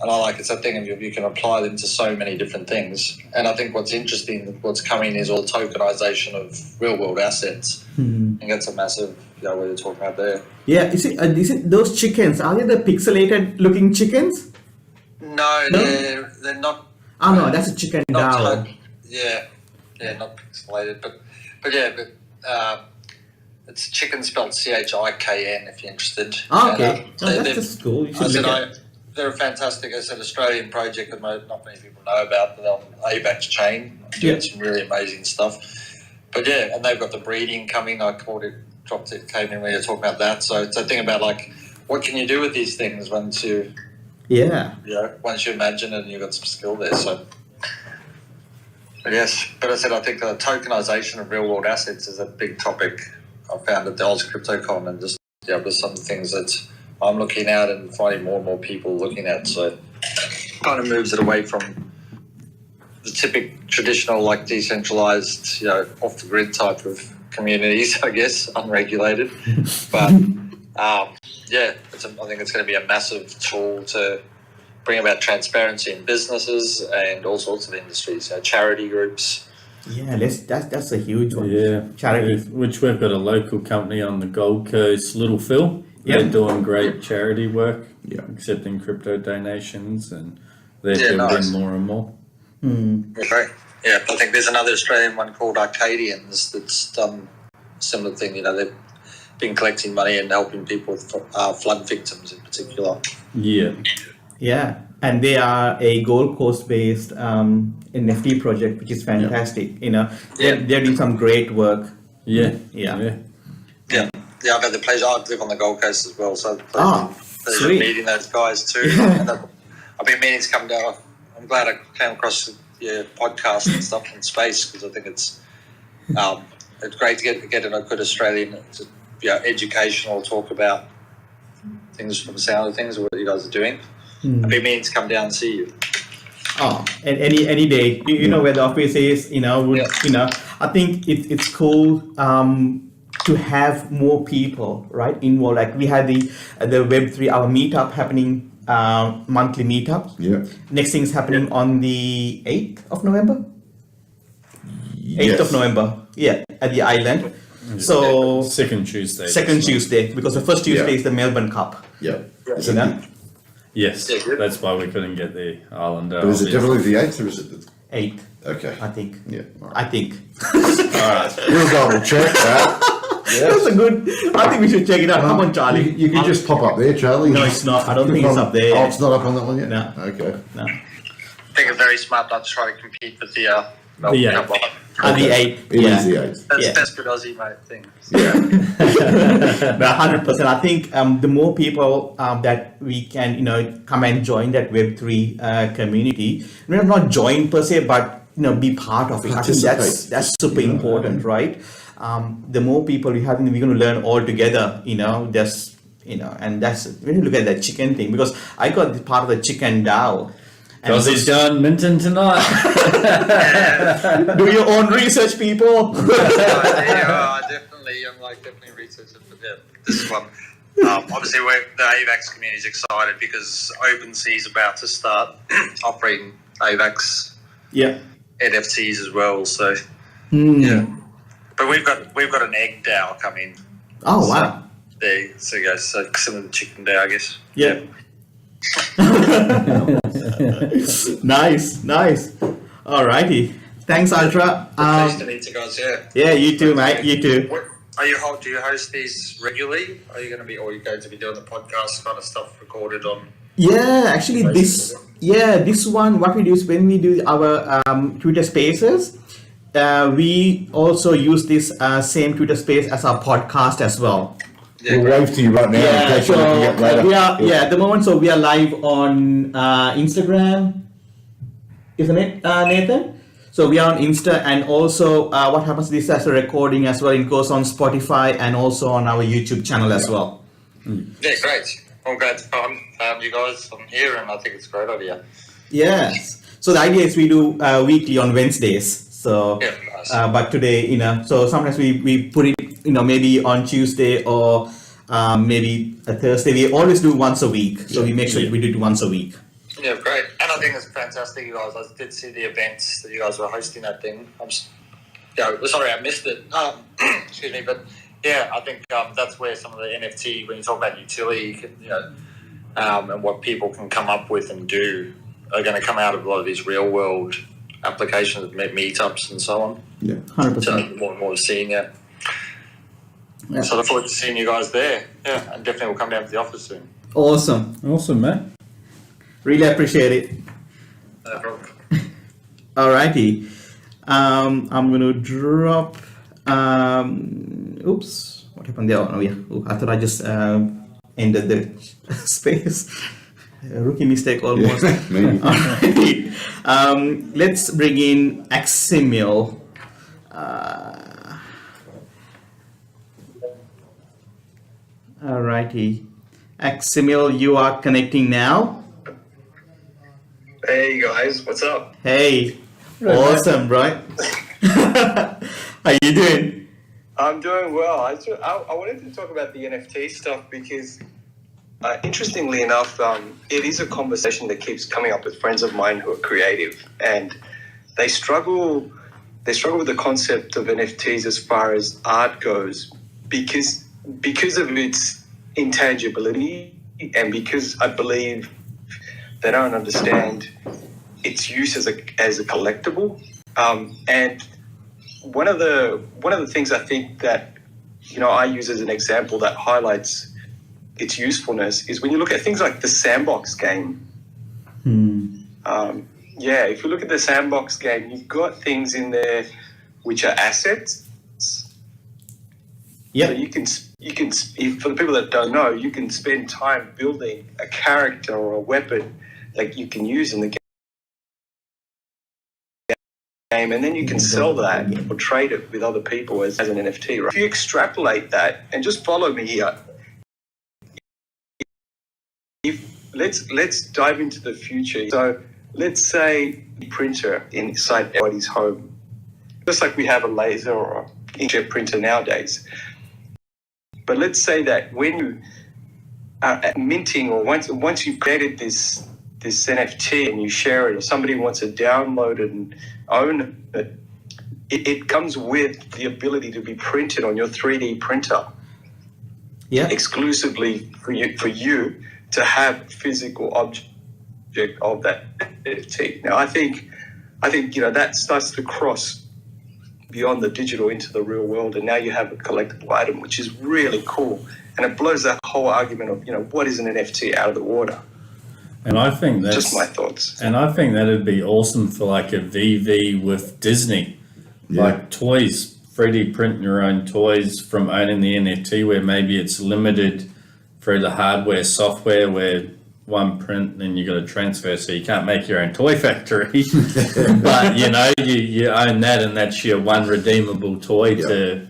And I like it's that thing of you can apply them to so many different things. And I think what's interesting, what's coming is all tokenization of real world assets. I think that's a massive, what you're talking about there. Yeah, is it those chickens? Are they the pixelated looking chickens? No, they're not. Oh no, that's a chicken DAO. Yeah, not pixelated, but it's chicken spelled CHIKN if you're interested. Oh, okay. And, that's just cool. You should look at. They're a fantastic, Australian project that not many people know about, but they're on AVAX chain, doing some really amazing stuff. But yeah, and they've got the breeding coming. I came in when you were talking about that. So it's a thing about like, what can you do with these things once you imagine it and you've got some skill there. So, but yes, but I think the tokenization of real world assets is a big topic I found at the Oz CryptoCon, and just with some things that I'm looking at and finding more and more people looking at. So kind of moves it away from the typical traditional, like decentralized, off the grid type of communities, I guess, unregulated. But I think it's going to be a massive tool to bring about transparency in businesses and all sorts of industries, charity groups. Yeah, that's a huge one. Yeah, Charity. Which we've got a local company on the Gold Coast, Little Phil. They're doing great charity work, accepting crypto donations, and they're building more and more. Great. Yeah, I think there's another Australian one called Arcadians that's done a similar thing. They've been collecting money and helping people with flood victims in particular. Yeah. Yeah, and they are a Gold Coast-based NFT project, which is fantastic. They're doing some great work. Yeah. Yeah, I've had the pleasure. I live on the Gold Coast as well, so pleasure meeting those guys too. And I've been meaning to come down. I'm glad I came across your podcast and stuff in space, because I think it's great to get in a good Australian, educational talk about things from the sound of things, what you guys are doing. I've been meaning to come down and see you. Oh, and any day, you know where the office is. I think it's cool. To have more people involved. Like we had the Web3 our meetup happening, monthly meetup. Yeah. Next thing is happening on the 8th of November. 8th of November. Yeah, at the island. So second Tuesday, because the first Tuesday is the Melbourne Cup. Yeah. Yes, that's why we couldn't get the island. But is it definitely the 8th or is it the 8th? Okay. I think. Yeah. All right. I think. All right. We'll double check that. That's a good. I think we should check it out. Come on, Charlie. You can just pop up there, Charlie. No, it's not. I don't think it's up there. Oh, it's not up on that one yet? No. Okay. No. I think it's very smart not to try to compete with the The 8th. It is the 8th. That's good Aussie mate thing. Yeah. 100%. I think the more people that we can, come and join that Web3 community, not join per se, but be part of it. I think that's super important, right? The more people we have, we're going to learn all together. And that's when you look at that chicken thing, because I got the part of the chicken DAO. Because it's done Minton tonight. Do your own research, people. I definitely researching for this one. Obviously, the AVAX community is excited because OpenSea is about to start offering AVAX NFTs as well. So yeah, but we've got an egg DAO coming. Oh wow! So similar to chicken DAO, I guess. Yeah. Nice. Alrighty. Thanks, Ultra. Nice to meet you guys. Yeah, you too, mate. You too. Do you host these regularly? Are you going to be doing the podcast kind of stuff recorded on? Yeah, actually, this one, what we do is when we do our Twitter Spaces, we also use this same Twitter Space as our podcast as well. Yeah, we'll wave to you right now. Yeah, so we are. Yeah, at the moment, so we are live on Instagram, isn't it, Nathan? So we are on Insta, and also what happens this as a recording as well. It goes on Spotify and also on our YouTube channel as well. Yeah, great. I'm glad to find you guys on here, and I think it's a great idea. Yes. So the idea is we do weekly on Wednesdays. So, nice. But today, so sometimes we put it, maybe on Tuesday or maybe a Thursday. We always do once a week. So we make sure we do it once a week. Yeah, great. And I think it's fantastic, you guys. I did see the events that you guys were hosting that thing. Sorry, I missed it. Excuse me, but yeah, I think that's where some of the NFT, when you talk about utility, and what people can come up with and do, are going to come out of a lot of these real world applications, meetups and so on. Yeah, 100%. So more and more seeing it. Yeah. So I look forward to seeing you guys there. Yeah, and definitely we'll come down to the office soon. Awesome, man. Really appreciate it. No problem. Alrighty. I'm gonna drop. Oops, what happened there? Oh yeah. I thought I just ended the space. Rookie mistake almost. Yeah, maybe. Alrighty. Let's bring in Aximil. Alrighty. Aximil, you are connecting now. Hey guys, what's up? Hey, awesome, right? How you doing? I'm doing well. I wanted to talk about the NFT stuff because, interestingly enough, it is a conversation that keeps coming up with friends of mine who are creative, and they struggle with the concept of NFTs as far as art goes because of its intangibility, and because I believe they don't understand its use as a collectible. And one of the things I think that I use as an example that highlights its usefulness is when you look at things like the Sandbox game. If you look at the Sandbox game, you've got things in there which are assets. Yeah. So you can, for the people that don't know, you can spend time building a character or a weapon that you can use in the game, and then you can sell that or trade it with other people as an NFT. Right? If you extrapolate that, and just follow me here, let's dive into the future. So let's say a printer inside everybody's home, just like we have a laser or an inkjet printer nowadays. But let's say that when you are minting, or once you've created this NFT and you share it, or somebody wants to download it and own it, it comes with the ability to be printed on your 3D printer. Yeah. Exclusively for you to have physical object of that NFT. Now I think that starts to cross beyond the digital into the real world, and now you have a collectible item, which is really cool, and it blows that whole argument of what is an NFT out of the water. And I think that's just my thoughts. And I think that'd be awesome for like a VV with Disney, like toys, 3D print your own toys from owning the NFT, where maybe it's limited through the hardware, software, where one print, then you got to transfer, so you can't make your own toy factory. But you own that, and that's your one redeemable toy to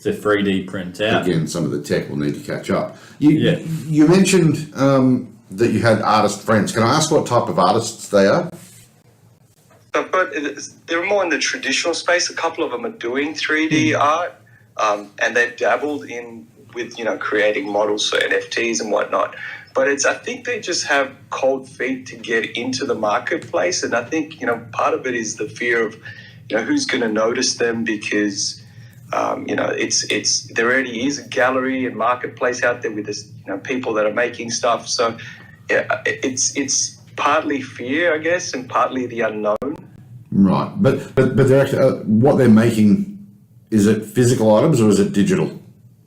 3D print out. Again, some of the tech will need to catch up. You mentioned that you had artist friends. Can I ask what type of artists they are? But they're more in the traditional space. A couple of them are doing 3D art, and they've dabbled in with creating models for NFTs and whatnot. But I think they just have cold feet to get into the marketplace, and I think part of it is the fear of who's going to notice them, because there already is a gallery and marketplace out there with this people that are making stuff. So yeah, it's partly fear, I guess, and partly the unknown. Right, but they're actually, what they're making, is it physical items or is it digital?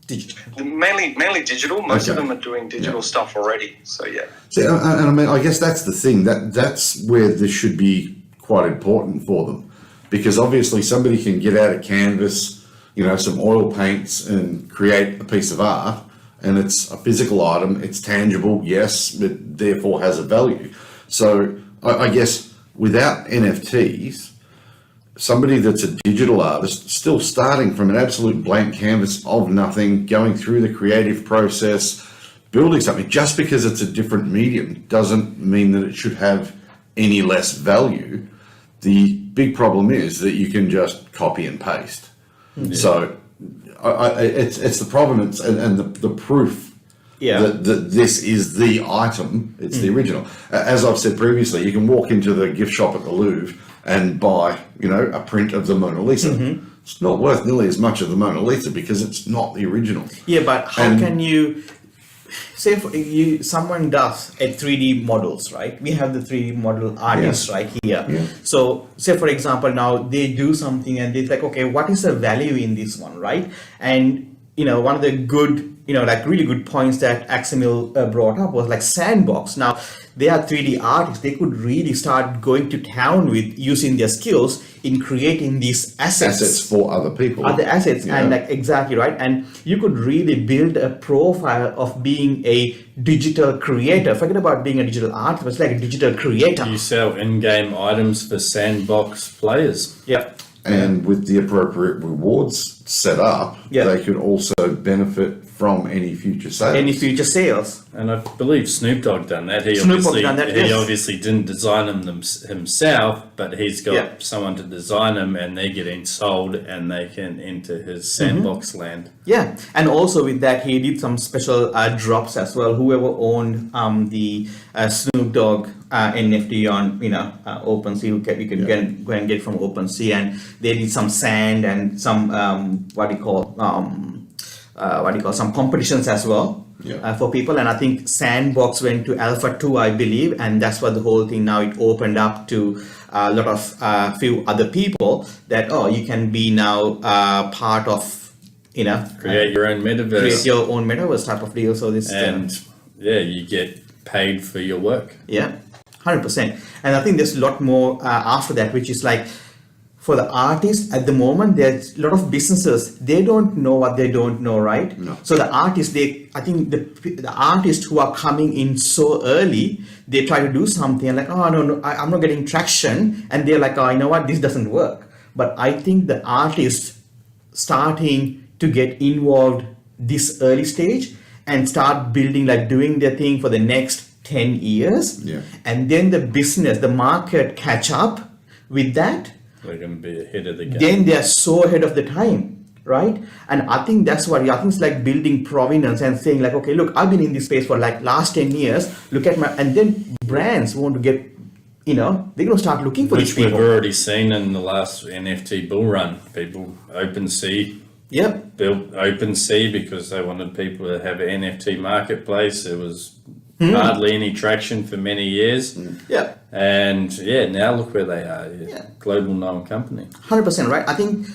Digital. Mainly digital. Most of them are doing digital stuff already. So yeah. See, and I mean, I guess that's the thing. That's where this should be quite important for them, because obviously somebody can get out a canvas, some oil paints, and create a piece of art, and it's a physical item. It's tangible, yes, it therefore has a value. So I guess without NFTs, somebody that's a digital artist, still starting from an absolute blank canvas of nothing, going through the creative process, building something, just because it's a different medium doesn't mean that it should have any less value. The big problem is that you can just copy and paste. Yeah. So it's the problem, and the proof that this is the item, it's the original. As I've said previously, you can walk into the gift shop at the Louvre and buy, a print of the Mona Lisa. Mm-hmm. It's not worth nearly as much of the Mona Lisa because it's not the original. Yeah, but how can you say someone does a 3D models, right? We have the 3D model artists right here. Yeah. So say for example, now they do something and they're like, okay, what is the value in this one, right? And one of the good, really good points that Axemil brought up was like Sandbox. Now, they are 3D artists. They could really start going to town with using their skills in creating these assets. Assets for other people. Other assets, and exactly right. And you could really build a profile of being a digital creator. Forget about being a digital artist, but it's like a digital creator. You sell in-game items for Sandbox players. Yeah. And with the appropriate rewards set up, they could also benefit from any future sales. And I believe Snoop Dogg done that. He obviously didn't design them himself, but he's got someone to design them, and they're getting sold, and they can enter his Sandbox land. Yeah, and also with that, he did some special drops as well. Whoever owned the Snoop Dogg NFT on OpenSea, you can go and get from OpenSea, and they did some sand and some some competitions as well for people. And I think Sandbox went to Alpha 2, I believe, and that's what the whole thing now, it opened up to a lot of few other people that you can be now part of create your own metaverse. Create your own metaverse type of deal. So this you get paid for your work. Yeah, 100%. And I think there's a lot more after that, which is like, for the artists at the moment, there's a lot of businesses, they don't know what they don't know, right? No. So the artists, I think the artists who are coming in so early, they try to do something and like, no, I'm not getting traction. And they're like, you know what, this doesn't work. But I think the artists starting to get involved this early stage and start building, like doing their thing for the next 10 years. Yeah. And then the business, the market catch up with that. They're going to be ahead of the game. Then they are so ahead of the time, right? And I think that's what, I think it's like building provenance and saying like, okay, look, I've been in this space for like last 10 years. Look at and then brands want to get, they're going to start looking for these people. Which we've already seen in the last NFT bull run. People, OpenSea, built OpenSea because they wanted people to have an NFT marketplace. There was hardly any traction for many years. Yeah. And now look where they are. Global known company. 100%, right? I think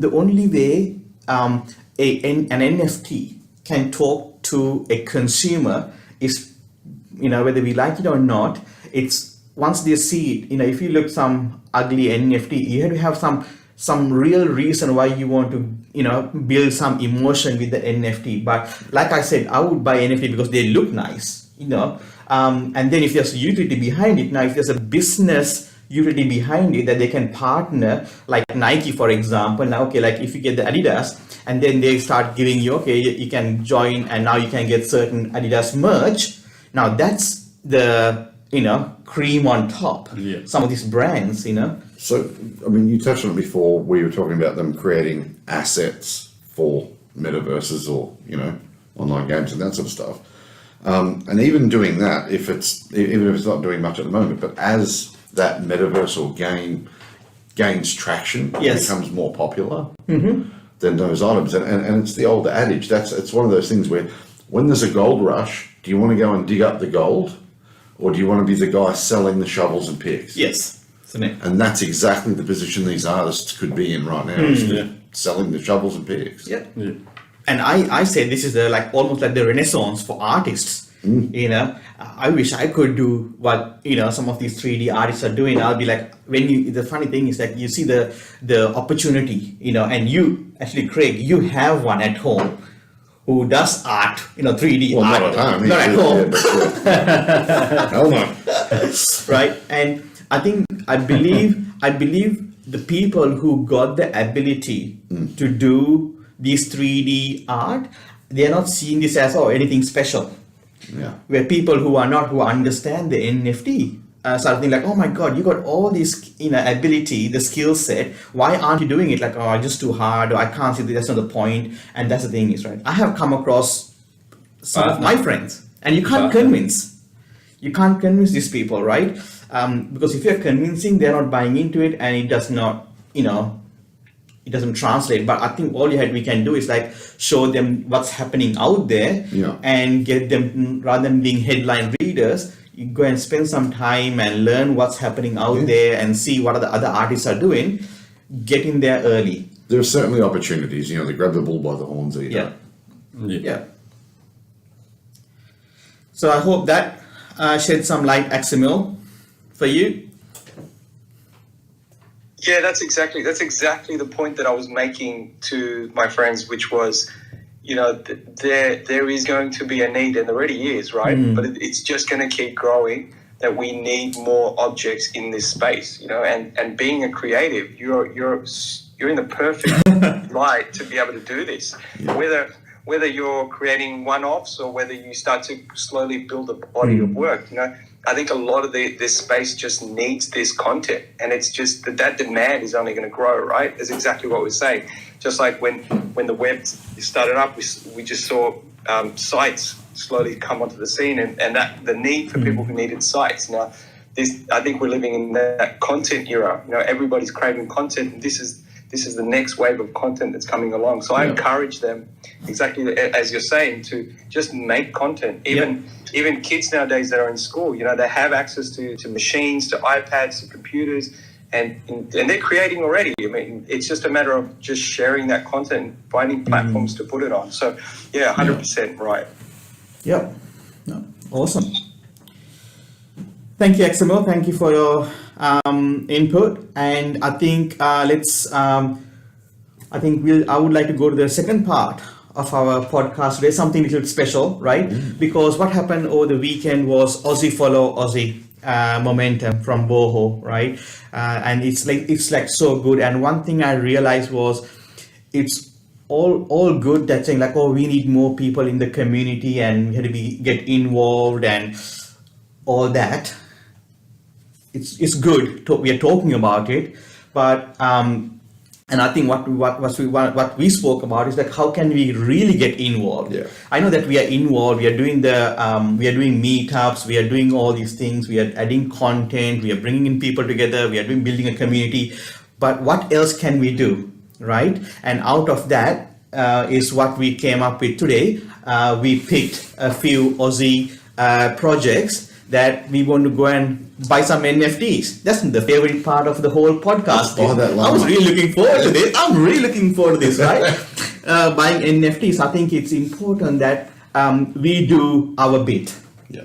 the only way an NFT can talk to a consumer is, whether we like it or not, it's once they see it, if you look some ugly NFT, you have to have some real reason why you want to, build some emotion with the NFT. But like I said, I would buy NFT because they look nice. And then if there's utility behind it, now if there's a business utility behind it that they can partner, like Nike, for example, now, okay, like if you get the Adidas and then they start giving you, okay, you can join and now you can get certain Adidas merch. Now that's the, cream on top. Yeah. Some of these brands, So, I mean, you touched on it before, we were talking about them creating assets for metaverses or, online games and that sort of stuff. And even doing that, even if it's not doing much at the moment, but as that metaverse or game gains traction, becomes more popular, then those items, and it's the old adage, it's one of those things where when there's a gold rush, do you want to go and dig up the gold, or do you want to be the guy selling the shovels and picks? Yes. And that's exactly the position these artists could be in right now, is selling the shovels and picks. Yeah. And I say this is almost like the renaissance for artists. I wish I could do what some of these 3D artists are doing. I'll be like, the funny thing is that you see the opportunity, and you actually, Craig, you have one at home who does art, 3D art. Not at home. Not at home. Hell no. Right. And I believe the people who got the ability to do these 3D art, they are not seeing this as anything special. Yeah. Where people who understand the NFT start thinking like, oh my God, you got all this ability, the skill set. Why aren't you doing it? Like, oh, just too hard, or I can't see that's not the point. And that's the thing is, right, I have come across some of my friends, and you can't convince these people, right? Because if you're convincing, they're not buying into it, and it does not, it doesn't translate. But I think all we can do is like show them what's happening out there, and get them, rather than being headline readers, you go and spend some time and learn what's happening out there and see what the other artists are doing. Get in there early. There are certainly opportunities, they grab the bull by the horns. Yeah. So I hope that shed some light, Aximil, for you. Yeah, that's exactly the point that I was making to my friends, which was, there is going to be a need, and there already is, right? But it's just going to keep growing. That we need more objects in this space, and being a creative, you're in the perfect light to be able to do this. Whether you're creating one-offs or whether you start to slowly build a body of work, I think a lot of this space just needs this content, and it's just that demand is only going to grow, right? That's exactly what we're saying. Just like when the web started up, we just saw sites slowly come onto the scene, and that the need for people who needed sites. Now, I think we're living in that content era. Everybody's craving content, and this is the next wave of content that's coming along. So I encourage them, exactly as you're saying, to just make content. Even kids nowadays that are in school, they have access to machines, to iPads, to computers, and they're creating already. I mean, it's just a matter of just sharing that content and finding platforms to put it on. So, 100% right. Yep. No. Awesome. Thank you, Aximil. Thank you for your input. And I think I would like to go to the second part of our podcast today, something a little special, right? Because what happened over the weekend was Aussie follow Aussie momentum from Boho, right? And it's like so good. And one thing I realized was it's all good that saying like, oh, we need more people in the community and we had to get involved and all that. It's good. We are talking about it, but and I think what we spoke about is like, how can we really get involved? Yeah. I know that we are involved. We are doing we are doing meetups. We are doing all these things. We are adding content. We are bringing in people together. We are building a community. But what else can we do, right? And out of that is what we came up with today. We picked a few Aussie projects that we want to go and buy some NFTs. That's the favorite part of the whole podcast. I was really looking forward to this. I'm really looking forward to this, right? Buying NFTs. I think it's important that we do our bit,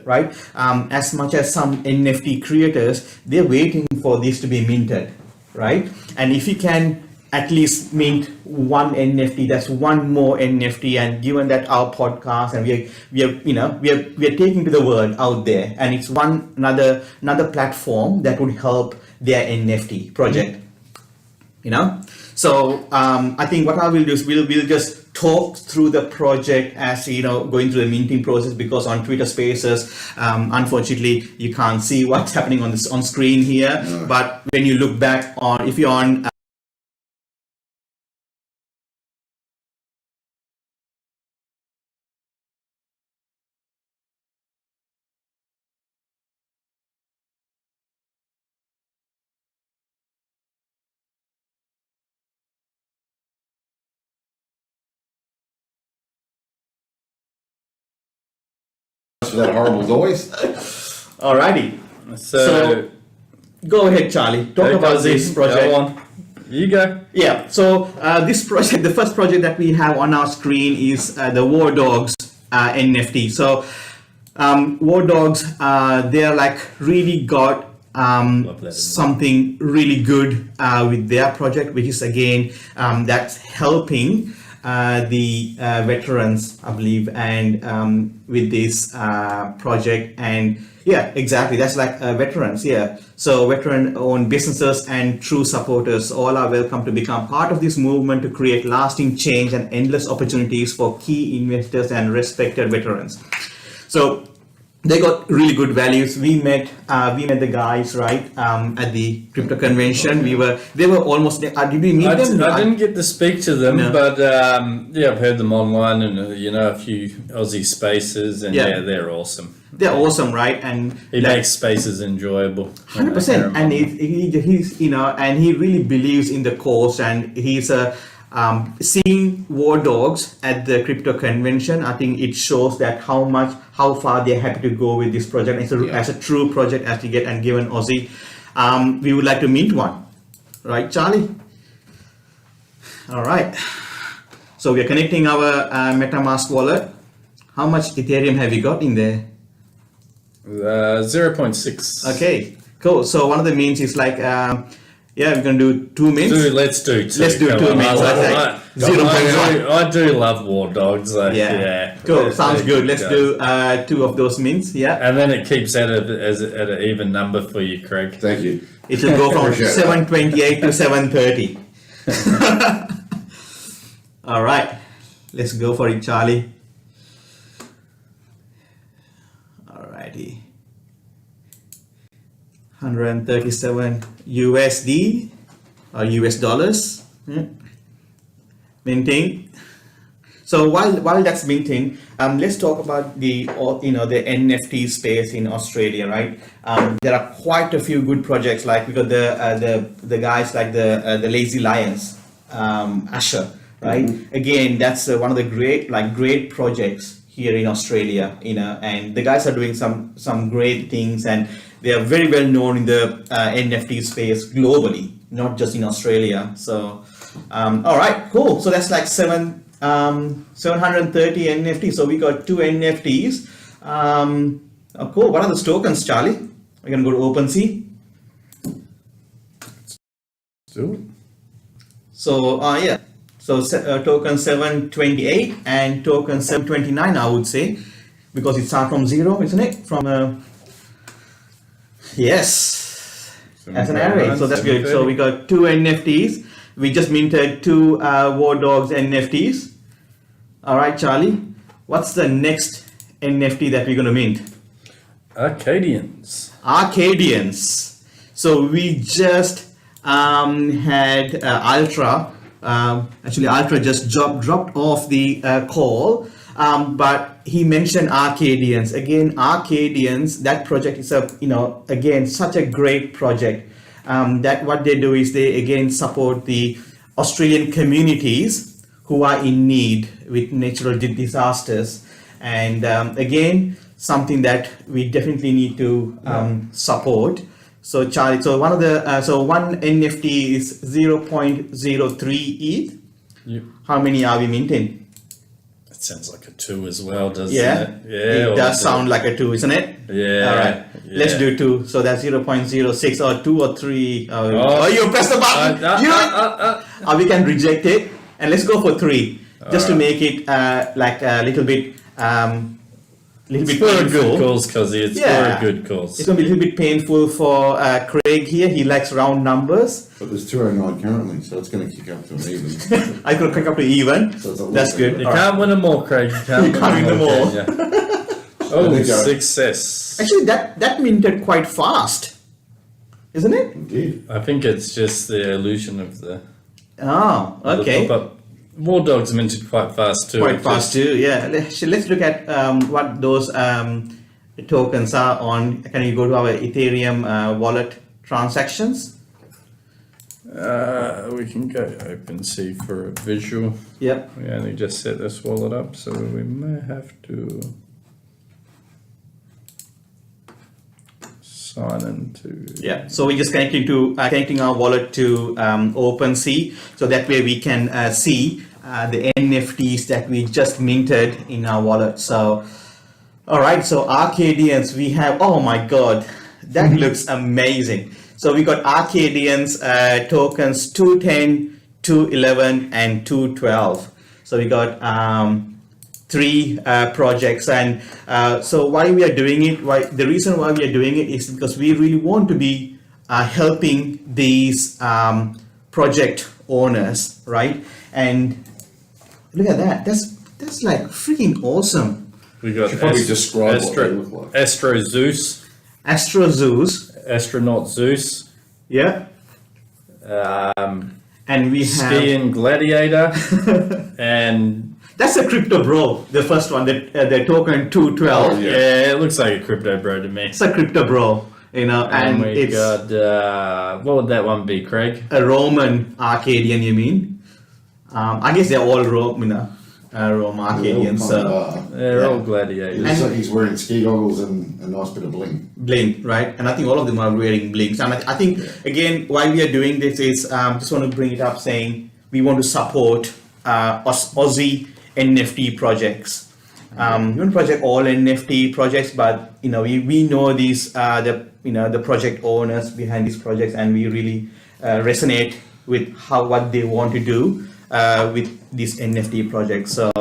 right? As much as some NFT creators, they're waiting for this to be minted, right? And if you can at least mint one NFT, that's one more NFT. And given that our podcast and we are taking to the world out there, and it's another platform that would help their NFT project. So I think what I will do is we'll just talk through the project as going through the minting process, because on Twitter Spaces, unfortunately you can't see what's happening on screen here. But when you look back if you're on for that horrible noise. Alrighty. So, Go ahead, Charlie. Talk about this project. Go on. You go. Yeah. So this project, the first project that we have on our screen is the War Dogs NFT. So War Dogs, they're like really got something really good with their project, which is again that's helping the veterans, I believe, and with this project. And yeah, exactly, that's like veterans. Yeah, so veteran-owned businesses and true supporters all are welcome to become part of this movement to create lasting change and endless opportunities for key investors and respected veterans. So they got really good values. We met the guys right at the crypto convention. They were almost there. Did we meet them? I didn't get to speak to them, No. but yeah, I've heard them online and a few Aussie spaces, and Yeah. they're awesome. They're awesome, right? And He makes spaces enjoyable. 100%, and he's and he really believes in the cause, and he's seeing War Dogs at the crypto convention. I think it shows that how far they're happy to go with this project as a true project as you get, and given Aussie, we would like to mint one, right, Charlie? All right, so we are connecting our MetaMask wallet. How much Ethereum have you got in there? 0.6. Okay, cool. So one of the means is like, we're gonna do 2 mints. Let's do two. Let's do Come 2 on. mints. I do love War Dogs. Yeah. Cool. Sounds good. Let's do. do 2 of those mints. Yeah. And then it keeps at an even number for you, Craig. Thank you. It will go from Appreciate that. 728 to 730. All right. Let's go for it, Charlie. Alrighty. 137 USD or US dollars. Minting. So while that's minting, let's talk about the NFT space in Australia, right? There are quite a few good projects, like we got the guys like the Lazy Lions, Asher, right? Mm-hmm. Again, that's one of the great projects here in Australia, and the guys are doing some great things, and they are very well known in the NFT space globally, not just in Australia. So, all right, cool. So that's like 730 NFT. So we got 2 NFTs. Cool. What are those tokens, Charlie? We're gonna go to OpenSea. So yeah. So token 728 and token 729, I would say, because it starts from 0, isn't it? From yes, as an array. So that's good. So we got 2 NFTs. We just minted 2 War Dogs NFTs. All right, Charlie. What's the next NFT that we're gonna mint? Arcadians. So we just had Ultra. Actually, Ultra just dropped off the call, but he mentioned Arcadians. Again, Arcadians, that project is again, such a great project. That what they do is they again support the Australian communities who are in need with natural disasters, and again, something that we definitely need to support. So Charlie, so one NFT is 0.03 ETH. Yep. How many are we minting? It sounds like a 2 as well, doesn't Yeah, it? Yeah, it does sound like a 2, isn't it? Yeah. All right, let's do 2. So that's 0.06 or 2 or 3. Oh, you press the button. We can reject it, and let's go for 3, just to make it like a little bit. It's for a good cause, Cuzzy. It's for a good cause. It's going to be a little bit painful for Craig here. He likes round numbers. But there's 209 currently, so it's going to kick up to an even. I could pick up to even. So That's good. You can't win them all, Craig. You can't win them all. can you? Oh, There you go. success. Actually, that minted quite fast, isn't it? Indeed. I think it's just the illusion of the... Oh, okay. But War Dogs minted quite fast too. Quite fast too, yeah. Let's look at what those tokens are on. Can you go to our Ethereum wallet transactions? We can go OpenSea for a visual. Yep. We only just set this wallet up, so we may have to... sign into. Yeah, so we're just connecting our wallet to OpenSea, so that way we can see the NFTs that we just minted in our wallet. So, all right, so Arcadians, we have, oh my God, that looks amazing. So we got Arcadians tokens 210, 211, and 212. So we got 3 projects, and so why we are doing it, the reason why we are doing it is because we really want to be helping these project owners, right? And look at that, that's like freaking awesome. We got Probably describe what they look like. Astro Zeus, Astronaut Zeus, yeah. and we have Skiing Gladiator, and that's a crypto bro, the first one, the token 212. Oh, yeah, it looks like a crypto bro to me. It's a crypto bro, you know, and we it's got what would that one be, Craig? a Roman Arcadian, you mean? I guess they're all Roman Arcadians. They're Yeah. all gladiators. It looks like he's wearing ski goggles and a nice bit of bling. Bling, right? And I think all of them are wearing blings. And I think, again, why we are doing this is just want to bring it up saying we want to support Aussie NFT projects. We want to project all NFT projects, but we know these the project owners behind these projects, and we really resonate with what they want to do with these NFT projects. So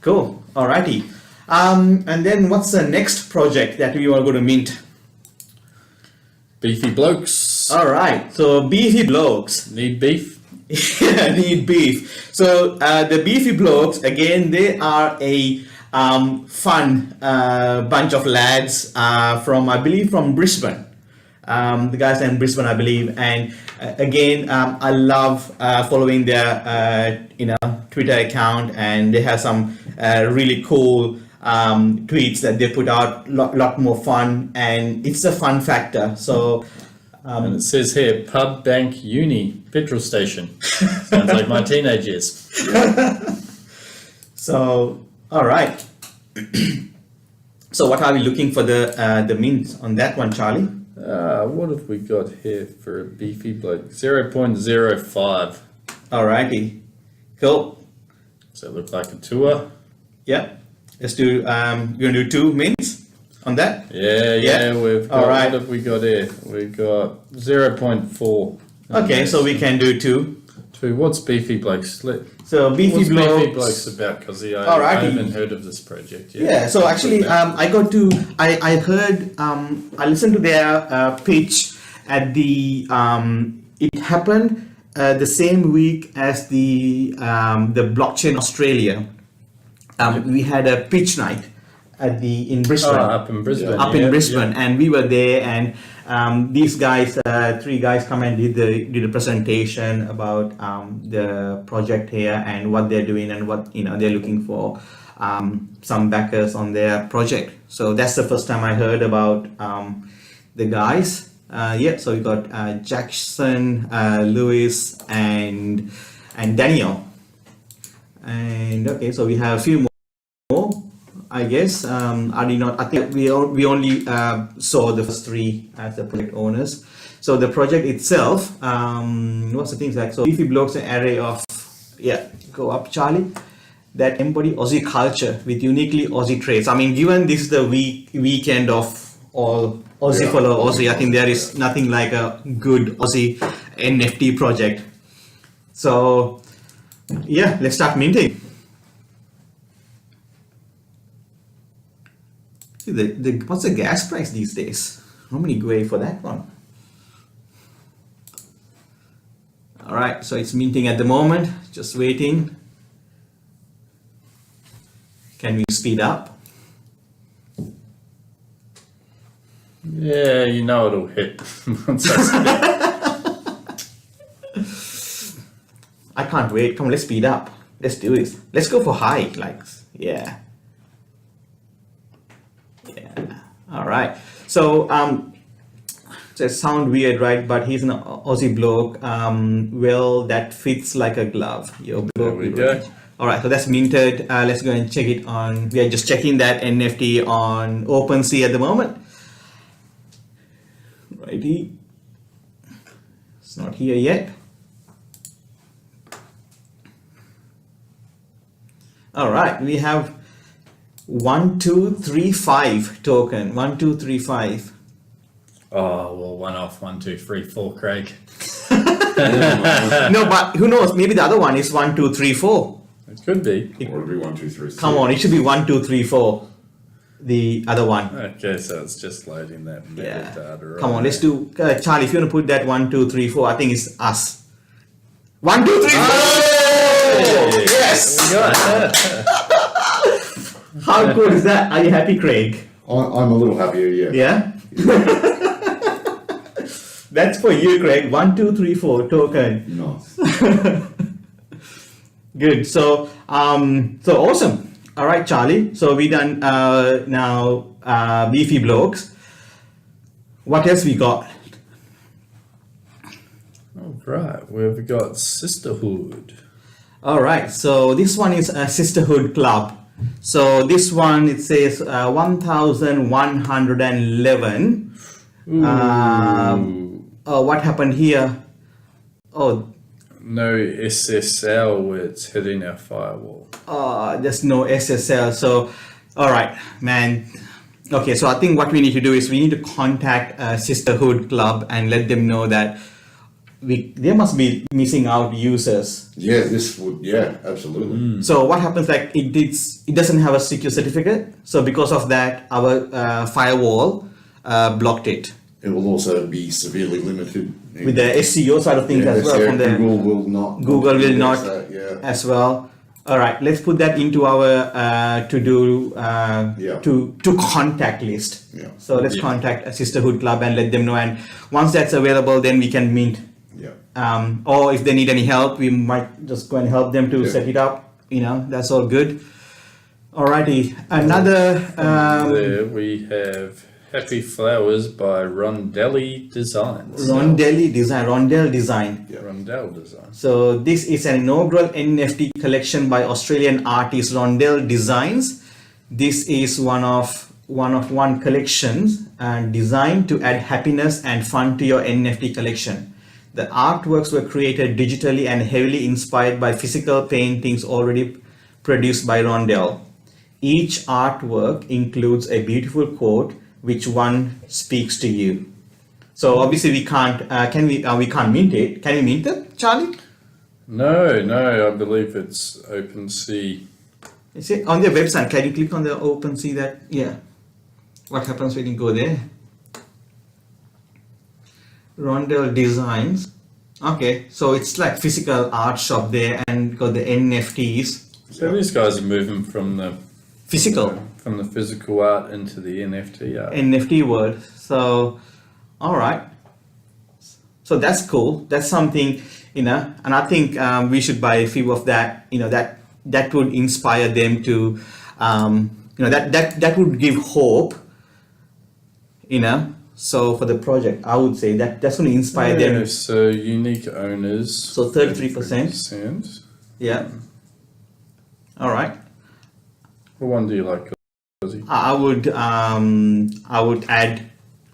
cool. Alrighty. And then what's the next project that we are going to mint? Beefy blokes. All right. So beefy blokes. Need beef? Need beef. So the beefy blokes, again, they are a fun bunch of lads from Brisbane. The guys are in Brisbane, I believe, and again, I love following their Twitter account, and they have some really cool tweets that they put out, lot more fun, and it's a fun factor. So And it says here, pub, bank, uni, petrol station. Sounds like my teenage years. so all right. So what are we looking for the mint on that one, Charlie? What have we got here for a beefy bloke? 0.05. Alrighty, cool. Does that look like a tour? Yeah, let's do. You're gonna do 2 mints on that. Yeah. We've got, All right. What have we got here? We've got 0.4. Okay, so we can do 2. What's beefy blokes? So beefy What's beefy blokes. blokes about? Because I Alrighty. haven't heard of this project yet. Yeah, so actually, I heard, I listened to their pitch at the. It happened the same week as the Blockchain Australia. We had a pitch night in Brisbane. up in Brisbane. In Brisbane, and we were there, and these guys, 3 guys, come and did a presentation about the project here and what they're doing and what they're looking for some backers on their project. So that's the first time I heard about the guys. So we got Jackson, Lewis, and Daniel. And okay, so we have a few more. I guess I think we only saw the first 3 as the project owners. So the project itself, what's the things like? So beefy blokes, an array of go up, Charlie. That embody Aussie culture with uniquely Aussie traits. I mean, given this is the weekend of all Aussie follow Aussie, I think there is nothing like a good Aussie NFT project. So let's start minting. What's the gas price these days? How many go for that one? All right, so it's minting at the moment, just waiting. Can we speed up? Yeah, it'll hit once I spin. I can't wait. Come on, let's speed up. Let's do this. Let's go for high, yeah. All right. So it sounds weird, right? But he's an Aussie bloke. That fits like a glove. Your bloke. There we go. All right. So that's minted. Let's go and check it on. We are just checking that NFT on OpenSea at the moment. Righty. It's not here yet. All right, we have 1235 token. 1235. Oh, well, one off, 1, 2, 3, 4, Craig. No, but who knows? Maybe the other one is 1234. It could be. Or it'd be 1, 2, 3. Come on, it should be 1234. The other one. Okay, so it's just loading that Yeah. metadata. Come on, let's do Charlie. If you want to put that 1234, I think it's us. 1234. Yes. How cool is that? Are you happy, Craig? I'm a little happier, yeah. Yeah. That's for you, Craig. 1234 token. Nice. Good. So awesome. All right, Charlie. So we done now beefy blokes. What else we got? All right, we've got Sisterhood. All right. So this one is a sisterhood club. So this one it says 1,111. What happened here? Oh, No SSL, it's hitting our firewall. there's no SSL. So, all right, man. Okay, so I think what we need to do is we need to contact Sisterhood Club and let them know that they must be missing out users. Yeah, this would, yeah, absolutely. So what happens, like it doesn't have a secure certificate. So because of that, our firewall blocked it. It will also be severely limited. With the SEO side of things as well. From the Google will not. Google will not that, yeah. as well. All right, let's put that into our to-do to contact list. Yeah. So let's contact a Sisterhood Club and let them know. And once that's available, then we can meet. Yeah. Or if they need any help, we might just go and help them to Yeah. set it up. That's all good. Alrighty, another. There we have Happy Flowers by Rondelli Designs. Rondell Design. Yeah. Rondell Design. So this is an inaugural NFT collection by Australian artist Rondell Designs. This is one of collections designed to add happiness and fun to your NFT collection. The artworks were created digitally and heavily inspired by physical paintings already produced by Rondell. Each artwork includes a beautiful quote which one speaks to you. So obviously we can't. We can't mint it. Can we mint it, Charlie? No, I believe it's OpenSea. Is it on their website? Can you click on the OpenSea that? Yeah. What happens when you go there? Rondell Designs. Okay, so it's like physical art shop there and got the NFTs. So these guys are moving from the Physical. from the physical art into the NFT art. NFT world. So, all right. So that's cool. That's something, and I think we should buy a few of that. That would inspire them to, that would give hope. So for the project, I would say that's going to inspire them. So unique owners. So 33%. 33%. Yeah. All right. What one do you like, Ozzy? I would add,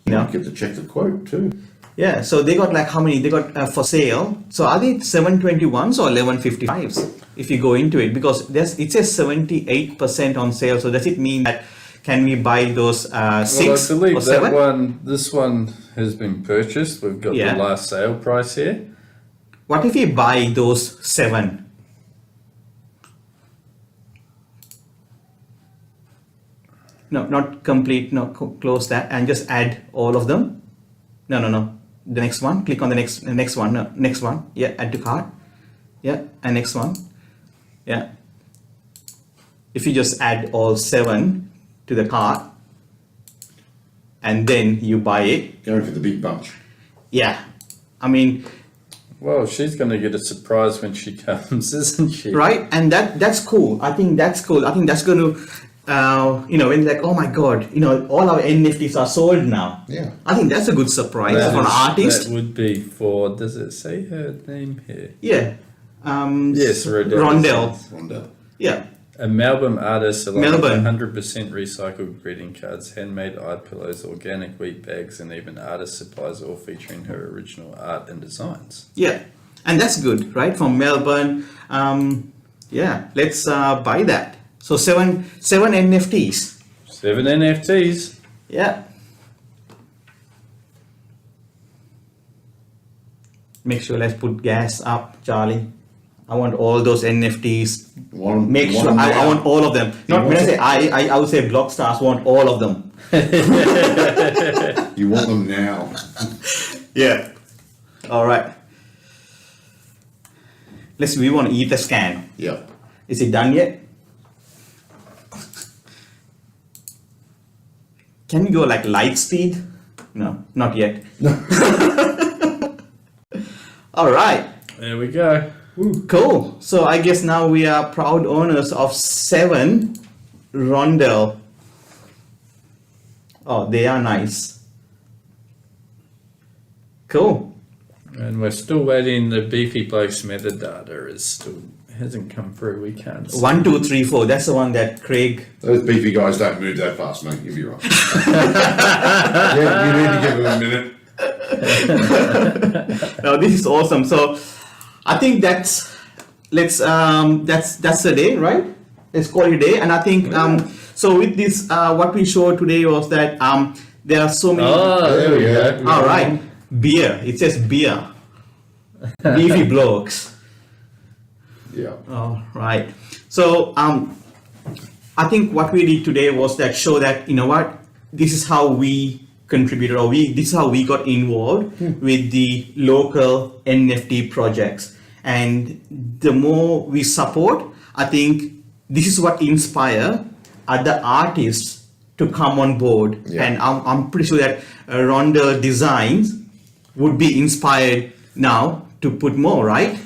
You get to check the quote too. Yeah, so they got like how many? They got for sale. So are they 721s or 1155s? If you go into it, because it says 78% on sale. So does it mean that can we buy those 6 Well, I believe or that 7? this one has been purchased. We've got Yeah. the last sale price here. What if we buy those 7? No, not complete. No, close that and just add all of them. No. The next one. Click on the next one. No, next one. Yeah, add to cart. Yeah, and next one. Yeah. If you just add all 7 to the cart and then you buy it. Going for the big bunch. Yeah. I mean, Well, she's going to get a surprise when she comes, isn't she? right? And that's cool. I think that's cool. I think that's going to, when like, oh my God, all our NFTs are sold now. Yeah. I think that's a good surprise That for an is- artist. That would be for, does it say her name here? Yeah. Yes, Rondell. Rondell. Yeah. A Melbourne artist along Melbourne. 100% recycled greeting cards, handmade eye pillows, organic wheat bags, and even artist supplies, all featuring her original art and designs. Yeah, and that's good, right? From Melbourne. Yeah, let's buy that. So seven NFTs. 7 NFTs. Yeah. Make sure let's put gas up, Charlie. I want all those NFTs. Make sure I want all of them. Not when I say I would say Blockstars want all of them. You want them now. Yeah. All right. We want to ether scan. Yeah. Is it done yet? Can we go like light speed? No, not yet. All right. There we go. Cool. So I guess now we are proud owners of 7 Rondell. Oh, they are nice. Cool. And we're still waiting. The Beefy Blokes metadata hasn't come through. We can't see. 1, 2, 3, 4. That's the one that Craig. Those beefy guys don't move that fast, mate. You'll be right. Yeah, you need to give them a minute. No, this is awesome. So I think that's the day, right? Let's call it a day. And I think so with this what we showed today was that there are so many. Oh, there we go. All right, beer. It says beer. Beefy blokes. Yeah. All right. So I think what we did today was that show that, you know what, this is how we contributed, or this is how we got involved with the local NFT projects. And the more we support, I think this is what inspire other artists to come on board. Yeah. And I'm pretty sure that Rhonda Designs would be inspired now to put more, right?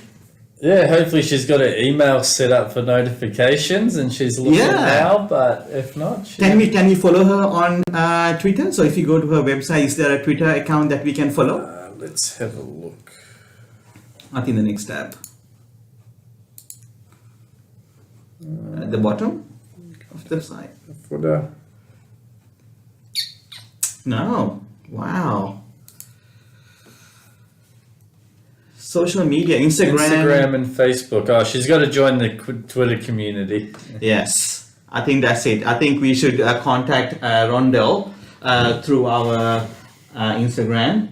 Yeah, hopefully she's got her email set up for notifications and she's looking now, but if not... Can we follow her on Twitter? So if you go to her website, is there a Twitter account that we can follow? Let's have a look. I think the next tab. At the bottom of the site. Footer. No. Wow. Social media, Instagram and Facebook. Oh, she's got to join the Twitter community. Yes, I think that's it. I think we should contact Rondell through our Instagram.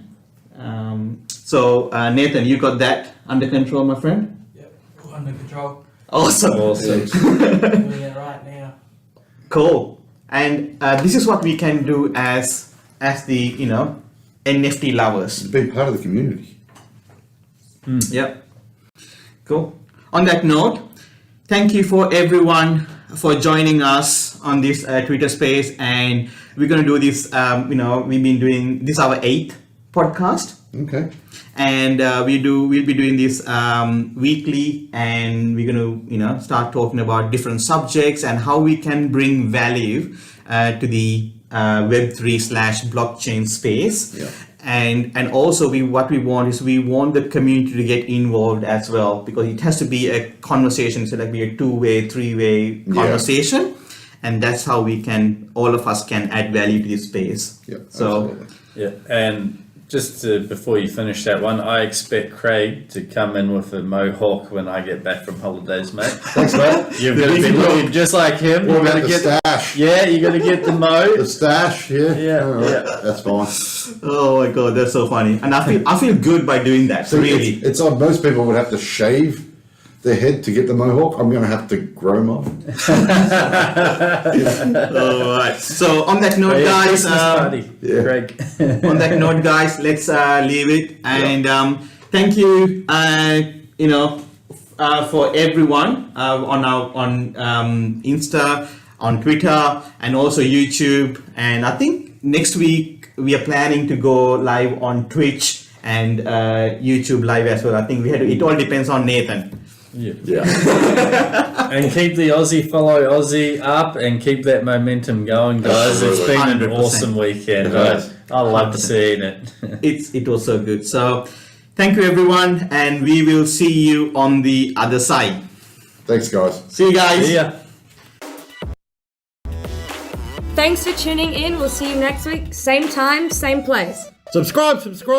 So Nathan, you got that under control, my friend? Yep, under control. Awesome. Awesome. Doing it right now. Cool. And this is what we can do as the NFT lovers. Be part of the community. Yep. Cool. On that note, thank you for everyone for joining us on this Twitter space, and we're going to do this. We've been doing this our 8th podcast. Okay. And we'll be doing this weekly, and we're going to start talking about different subjects and how we can bring value to the Web3/blockchain space. Yeah. And also what we want is we want the community to get involved as well, because it has to be a conversation, so that be a 2-way, 3-way conversation, and that's how all of us can add value to this space. Yeah. So Absolutely. Yeah, and just before you finish that one, I expect Craig to come in with a mohawk when I get back from holidays, mate. Thanks, mate. You're going to be looking just like him. What You're about going to the get stash? Yeah, you're going to get the mo. The stash, yeah. Yeah, All right. yeah. That's fine. oh my god, that's so funny, and I feel good by doing that. So Really. it's odd. Most people would have to shave their head to get the mohawk. I'm going to have to grow mine. All right. So on that note, guys. Christmas party, yeah. Craig. On that note, guys, let's leave it. And thank you, for everyone on Insta, on Twitter, and also YouTube. And I think next week we are planning to go live on Twitch and YouTube live as well. I think it all depends on Nathan. Yeah. And keep the follow Aussie up and keep that momentum going, guys. It's been an 100%. awesome weekend. It I love seeing it. It was so good. So thank you, everyone, and we will see you on the other side. Thanks, guys. See you guys. See ya. Thanks for tuning in. We'll see you next week. Same time, same place. Subscribe.